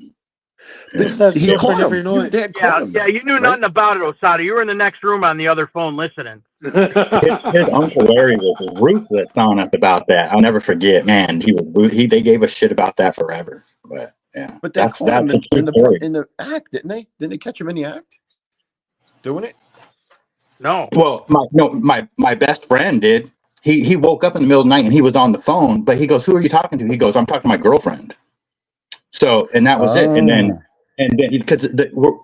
He called every night. Yeah, you knew nothing about it, Osada. You were in the next room on the other phone listening. His Uncle Larry was ruthless on us about that. I'll never forget, man. They gave a shit about that forever. But Yeah. But they That's caught him a true story. in the act, didn't they? Didn't they catch him in the act? Doing it? No. Well, my best friend did. He woke up in the middle of the night and he was on the phone, but he goes, "Who are you talking to?" He goes, "I'm talking to my girlfriend." So, and that was it. And then because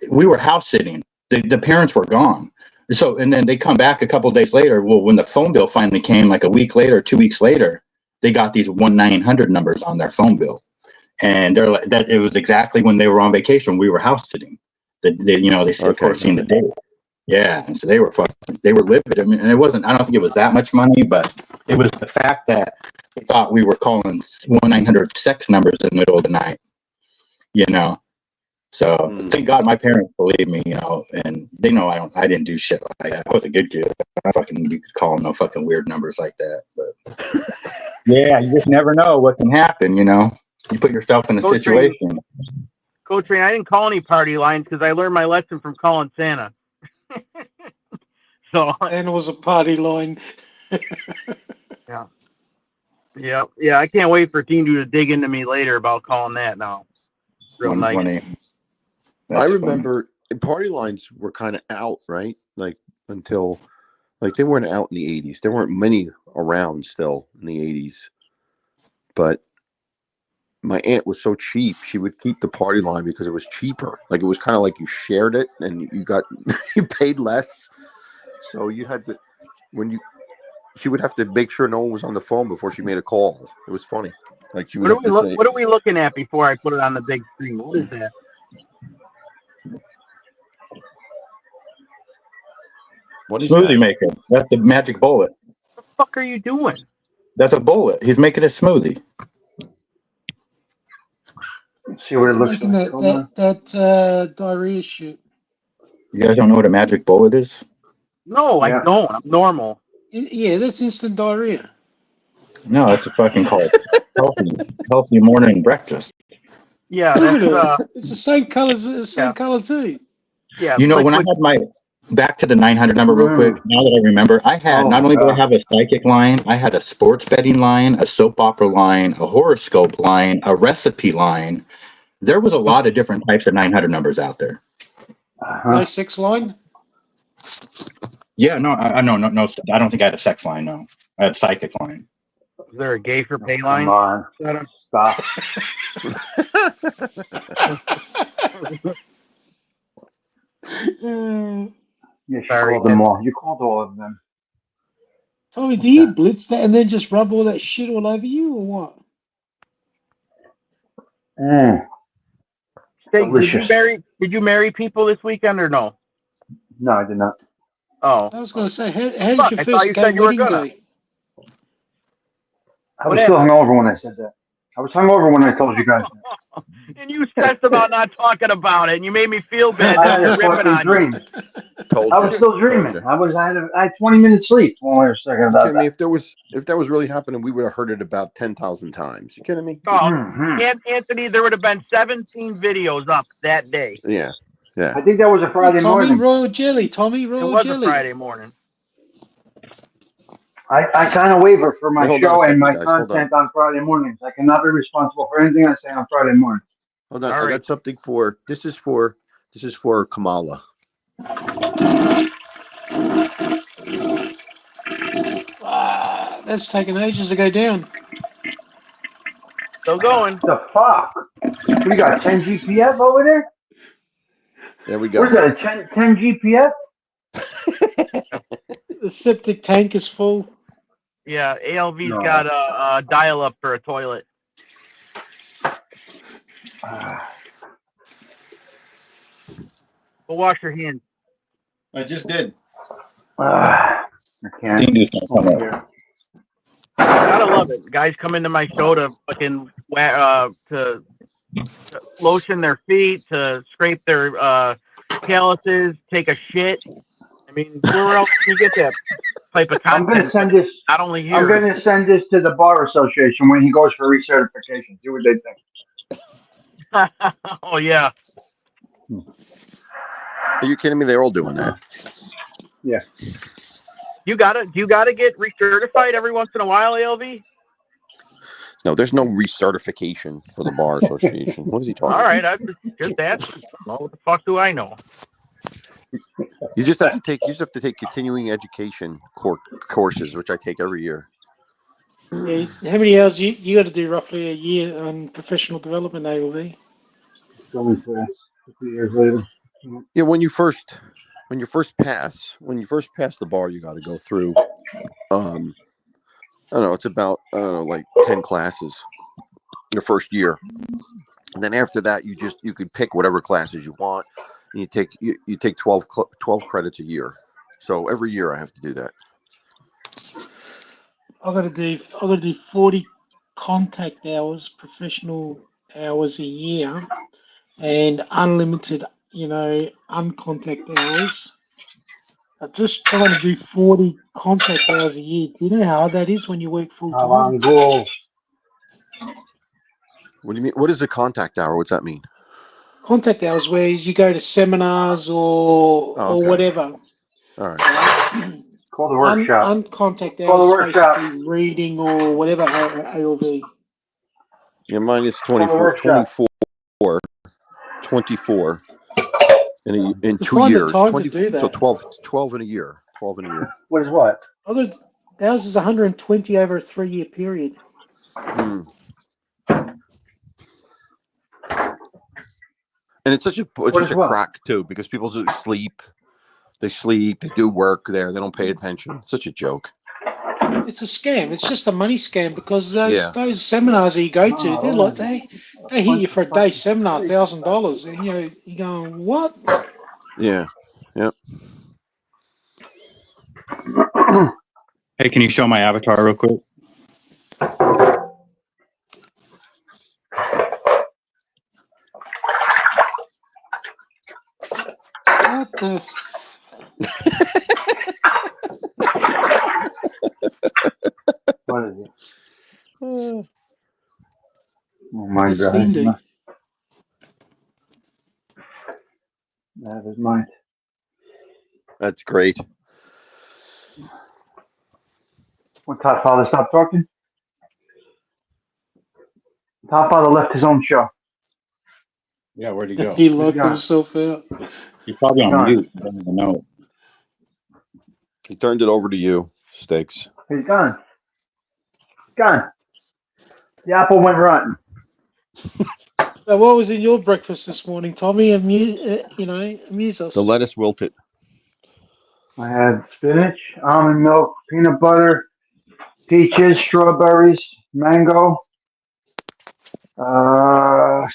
we were house sitting, the parents were gone. So, and then they come back a couple of days later. Well, when the phone bill finally came, like a week later, 2 weeks later, they got these 1-900 numbers on their phone bill, and they're like that. It was exactly when they were on vacation. We were house sitting. They of course seen the date. Yeah, and so they were livid. I mean, and it wasn't. I don't think it was that much money, but it was the fact that they thought we were calling 1-900 sex numbers in the middle of the night. You know, so thank God my parents believe me. You know, and they know I didn't do shit like that. I was a good kid. You could call them no fucking weird numbers like that. But yeah, you just never know what can happen. You know, you put yourself in a situation. Coach Rain, I didn't call any party lines because I learned my lesson from calling Santa. So and it was a party line. Yeah. I can't wait for Team to dig into me later about calling that now. Real nice. I remember party lines were kind of out, right? Like until they weren't out in the 80s. There weren't many around still in the 80s. But my aunt was so cheap, she would keep the party line because it was cheaper. Like it was kind of like you shared it and you paid less. So you had to she would have to make sure no one was on the phone before she made a call. It was funny. Like she would have to say, what are we looking at before I put it on the big screen? What is that? What is smoothie that? maker? That's the magic bullet. What the fuck are you doing? That's a bullet. He's making a smoothie. Let's see what it looks Making like. that diarrhea shit. You guys don't know what a magic bullet is? No, I don't. I'm normal. Yeah, that's instant diarrhea. No, that's a fucking called healthy morning breakfast. Yeah, that's it's the same color. Color too. Yeah. You know, when I had my back to the 900 number real quick, now that I remember, I had not only did I have a psychic line, I had a sports betting line, a soap opera line, a horoscope line, a recipe line. There was a lot of different types of 900 numbers out there. No 6 line? Yeah, no. I don't think I had a sex line, no. I had psychic line. Is there a gay for pay line? Come on. Stop. Yes, you called them all. You called all of them. Tommy, do you blitz that and then just rub all that shit all over you, or what? Did you marry people this weekend or no? No, I did not. Oh. I was going to say, how did your first gay wedding go? I was still hungover when I said that. I was hungover when I told you guys that. And you stressed about not talking about it, and you made me feel bad. I had a fucking dream. I was still dreaming. I had 20 minutes sleep when we were talking about that. If that was really happening, we would have heard it about 10,000 times. You kidding me? Oh, Anthony, there would have been 17 videos up that day. Yeah. I think that was a Friday morning. Tommy Royal Jelly. It was a Friday morning. I kind of waver for my show and my content on Friday mornings. I cannot be responsible for anything I say on Friday morning. Hold on, I got something for this is for Kamala. That's taking ages to go down. Still going. The fuck? We got 10 GPF over there? There we go. Where's that, 10 GPF? The septic tank is full. Yeah, ALV's got a dial-up for a toilet. Go wash your hands. I just did. I can't. Gotta love it. Guys come into my show to fucking to lotion their feet, to scrape their calluses, take a shit. I mean, where else can you get that type of content? I'm going to send this. Not only here. I'm going to send this to the Bar Association when he goes for recertification. See what they think. Oh yeah. Are you kidding me? They're all doing that. Yeah. Do you gotta get recertified every once in a while, ALV? No, there's no recertification for the bar association. What is he talking All about? right, I just asked. Well, what the fuck do I know? You just have to take continuing education courses, which I take every year. Yeah, how many hours you got to do roughly a year on professional development, ALV? Going for a few years later. Yeah, when you first pass the bar, you got to go through. I don't know. It's about like 10 classes your first year, and then after that, you could pick whatever classes you want, and you take 12 credits a year. So every year I have to do that. I got to do 40 contact hours, professional hours a year, and unlimited, uncontact hours. I'm just trying to do 40 contact hours a year. Do you know how hard that is when you work full How long time? ago? What do you mean? What is a contact hour? What's that mean? Contact hours where you go to seminars or okay. whatever. All right. Call the workshop. Uncontact Call the hours, workshop. basically reading or whatever ALV. Yeah, mine is Call the workshop. 24 in To 2 find the years. time to 20, do so that. 12 in a year. 12 in a year. What is what? Ours is 120 over a 3-year period. Mm. And it's such a crack too, because people just sleep. They sleep. They do work there. They don't pay attention. It's such a joke. It's a scam. It's just a money scam because those seminars that you go to, they're like they hit you for a day seminar $1,000, and you're going what? Yeah. Yep. Hey, can you show my avatar real quick? What the? What is it? Oh my It's God. Cindy. That is mine. That's great. When Top Father stopped talking? Top Father left his own show. Yeah, where'd he go? He locked himself out. He's probably on mute. I don't even know. He turned it over to you, Stakes. He's gone. Gone. The apple went rotten. So what was in your breakfast this morning, Tommy? Amuse us. The lettuce wilted. I had spinach, almond milk, peanut butter, peaches, strawberries, mango,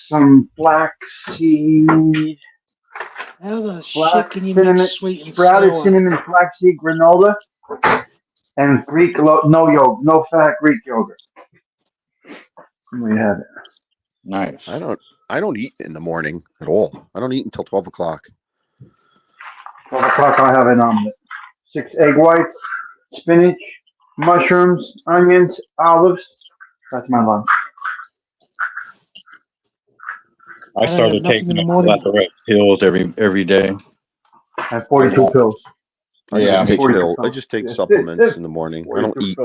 some flaxseed. How the shit can you cinnamon, mix sweet and sprouted sour? cinnamon flaxseed granola, and no fat Greek yogurt. We had it. Nice. I don't eat in the morning at all. I don't eat until 12 o'clock. 12 o'clock, I'll have an omelet. 6 egg whites, spinach, mushrooms, onions, olives. That's my lunch. I started taking the pills every day. I have 42 pills. I just take supplements in the morning. I don't eat.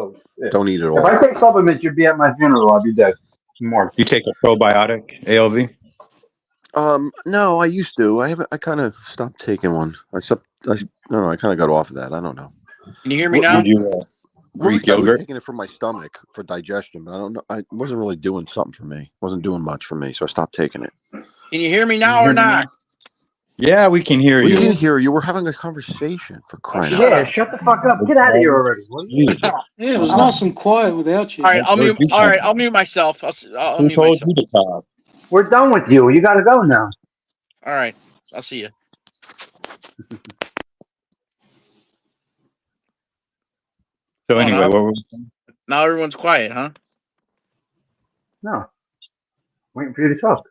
Don't eat at all. If I take supplements, you'd be at my funeral. I'll be dead. More. You take a probiotic, ALV? No, I used to. I kind of stopped taking one. I kind of got off of that. I don't know. Can you hear me now? Greek I was yogurt? taking it for my stomach for digestion, but I don't know. I wasn't really doing something for me. It wasn't doing much for me, so I stopped taking it. Can you hear me now or not? Yeah, we can hear you. We can hear you. We're having a conversation for crying out Yeah, loud. shut the fuck up. Get out of here already. Yeah, it was nice and quiet without you. All right, I'll mute myself. I'll Who mute told myself. you to talk? We're done with you. You got to go now. All right, I'll see you. So anyway, no. what were we saying? Now everyone's quiet, huh? No. Waiting for you to talk.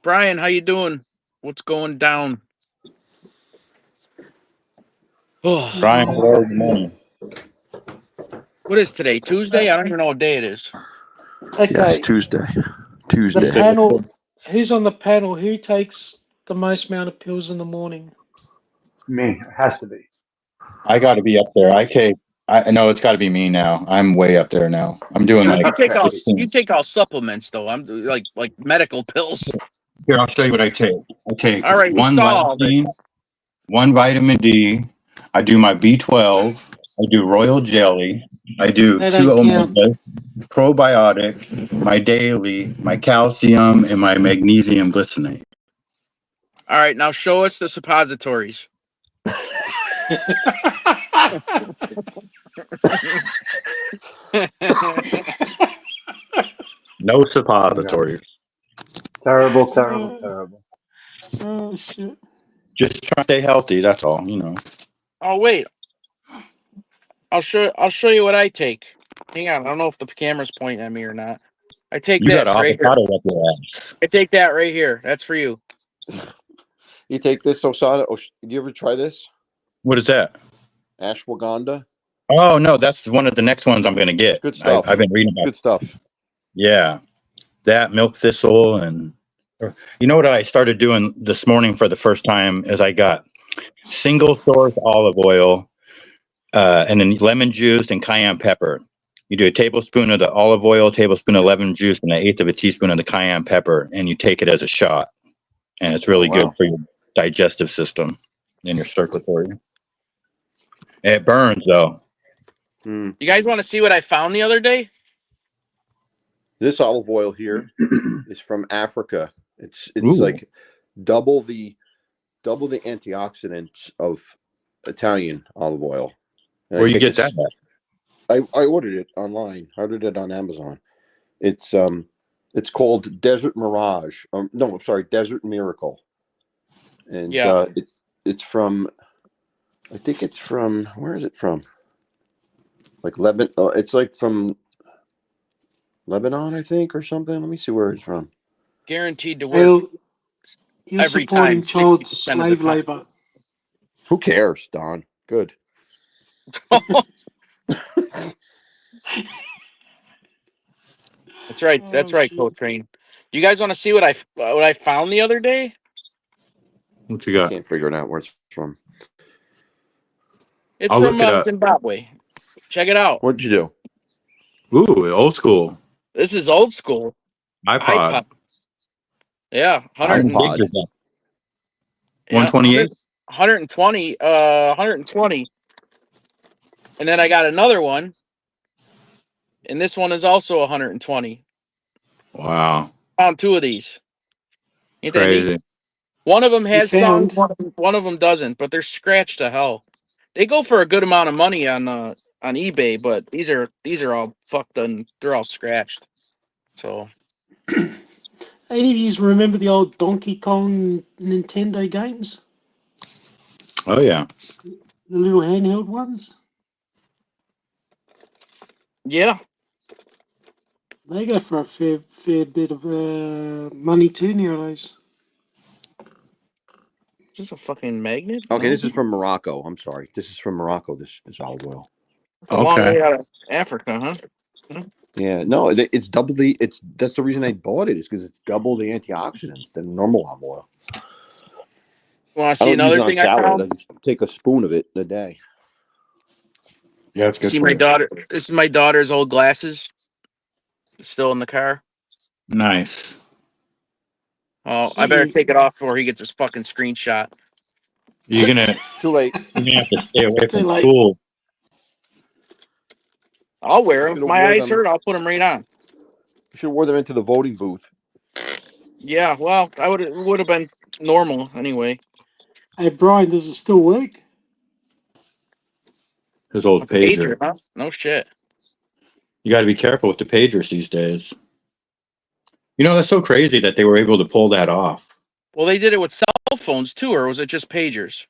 Brian, how you doing? What's going down? Oh, Brian, hello, good morning. what is today? Tuesday? I don't even know what day it is. Okay. Yes, Tuesday. The panel. Who's on the panel? Who takes the most amount of pills in the morning? Me. It has to be. I got to be up there. I take I know it's got to be me now. I'm way up there now. I'm doing But like you 16. take all supplements though. I'm like medical pills. Here, I'll show you what I take. I take All right, we one saw all lysine, one vitamin D. I do my B12. I do royal jelly. I do They 2 don't count. omega probiotic, my daily, my calcium, and my magnesium glycinate. All right, now show us the suppositories. No suppositories. Terrible, terrible, terrible. Oh shit! Just try to stay healthy. That's all. You know. Oh wait, I'll show you what I take. Hang on, I don't know if the camera's pointing at me or not. I take You got this right here. avocado up your ass. I take that right here. That's for you. You take this Osada. Did you ever try this? What is that? Ashwagandha. Oh no, that's one of the next ones I'm gonna get. It's good stuff. I've been reading about. Good stuff. Yeah, that milk thistle, and you know what I started doing this morning for the first time is I got single source olive oil, and then lemon juice and cayenne pepper. You do a tablespoon of the olive oil, a tablespoon of lemon juice, and 1/8 of a teaspoon of the cayenne pepper, and you take it as a shot, and it's really good for your digestive system and your circulatory. It burns though. You guys want to see what I found the other day? This olive oil here is from Africa. It's Ooh. like double the antioxidants of Italian olive oil. And Where I you think get that? I ordered it online. I ordered it on Amazon. It's called Desert Mirage. No, I'm sorry, Desert Miracle. And Yeah. it's from, I think it's from, where is it from? Like Lebanon. It's like from Lebanon, I think, or something. Let me see where it's from. Guaranteed to work You're every supporting time. child 60% of the slave time. labor. Who cares, Don? Good. That's right. That's Oh, right, shit. Co-Train. You guys want to see what I found the other day? What you got? Can't figure it out where it's from. It's I'll from look it up. Zimbabwe. Check it out. What'd you do? Ooh, old school This is old school. iPod. Yeah, How many 100, gigs is that? yeah, 128. 120. 120. And then I got another one, and this one is also 120. Wow, Found 2 of these. Ain't that neat? crazy. One of them has found- songs, one of them doesn't, but they're scratched to hell. They go for a good amount of money on eBay, but these are all fucked and they're all scratched. So Any of you remember the old Donkey Kong Nintendo games? Oh yeah. The little handheld ones? yeah, They go for a fair bit of money too nowadays. just a fucking magnet. Okay, No? this is from Morocco. I'm sorry. This is from Morocco, this olive oil. It's a long Okay. way out of Africa, huh? Yeah, no, it's double that's the reason I bought it, is because it's double the antioxidants than normal olive oil. You want to I see don't use another it on thing I salad. found? I just take a spoon of it a day. Yeah, it's good. See for my you. daughter. This is my daughter's old glasses. Still in the car. Nice. Oh, I better take it off before he gets his fucking screenshot. You're gonna Too late. have to stay away Too from late. school. I'll wear them. If Should've my wore eyes them. hurt, I'll put them right on. You should have wore them into the voting booth. Yeah, well, it would have been normal anyway. Hey Brian, does it still work? His old pager. Huh? No shit. You got to be careful with the pagers these days. You know, that's so crazy that they were able to pull that off. Well, they did it with cell phones too, or was it just pagers?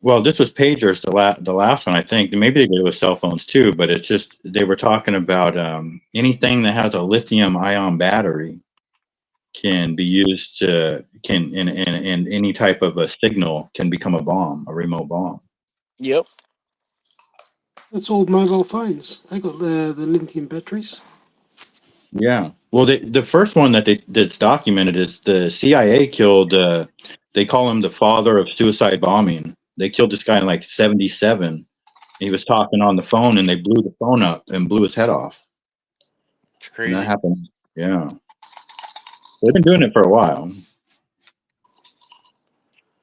Well, this was pagers, the last one, I think. Maybe they did it with cell phones too, but it's just they were talking about anything that has a lithium-ion battery can be used to in any type of a signal can become a bomb, a remote bomb. Yep. That's all mobile phones. They got the lithium batteries. Yeah. Well, the first one that's documented is the CIA killed. They call him the father of suicide bombing. They killed this guy in like 1977, He was talking on the phone, and they blew the phone up and blew his head off. It's And crazy. that happened. Yeah, they've been doing it for a while.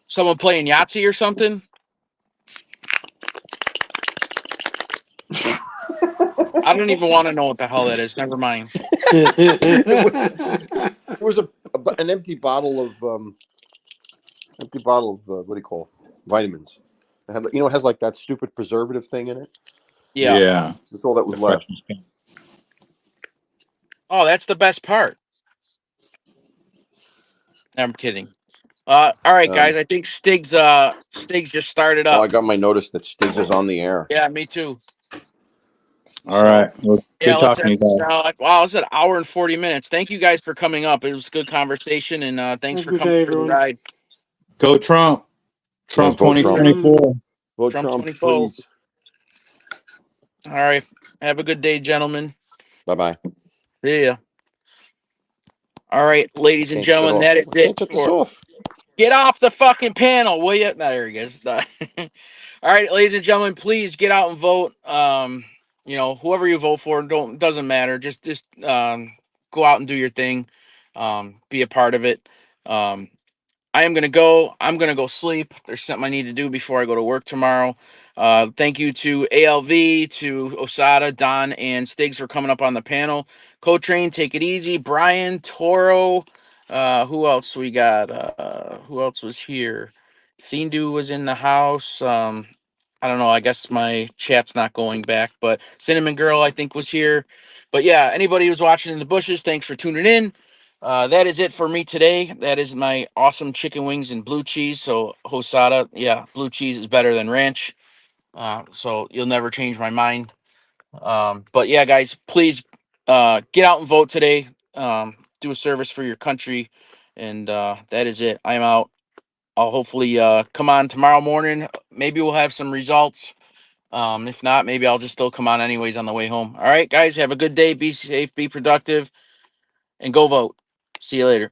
Someone playing Yahtzee or something? I don't even want to know what the hell that is. Never mind. It was an empty bottle of what do you call vitamins. It had, it has like that stupid preservative thing in it. Yeah. That's all that was left. Oh, that's the best part. No, I'm kidding. All right, guys. I think Stiggs just started Oh, up. I got my notice that Stiggs is on the air. Yeah, me too. All right. Well, Yeah, good let's talking end to you this guys. now. Wow, it's an hour and 40 minutes. Thank you guys for coming up. It was a good conversation, and thanks Have a for good coming day, for the everyone. ride. Go Trump. Trump Let's vote Trump. 2024. Vote Trump Trump, 24. please. All right. Have a good day, gentlemen. Bye bye. See ya. All right, ladies and gentlemen, that is it. Can't shut this off. Get off the fucking panel, will you? There he goes. All right, ladies and gentlemen, please get out and vote. Whoever you vote for, doesn't matter. Just go out and do your thing. Be a part of it. I'm gonna go sleep. There's something I need to do before I go to work tomorrow. Thank you to ALV, to Osada, Don, and Stiggs for coming up on the panel. Co-train, take it easy. Brian, Toro, who else we got? Who else was here? Thindu was in the house. I don't know. I guess my chat's not going back, but Cinnamon Girl, I think, was here. But yeah, anybody who's watching in the bushes, thanks for tuning in. That is it for me today. That is my awesome chicken wings and blue cheese. So Hosada, yeah, blue cheese is better than ranch. So you'll never change my mind. But yeah, guys, please get out and vote today. Do a service for your country. And that is it. I'm out. I'll hopefully come on tomorrow morning. Maybe we'll have some results. If not, maybe I'll just still come on anyways on the way home. All right, guys, have a good day. Be safe, be productive, and go vote. See you later.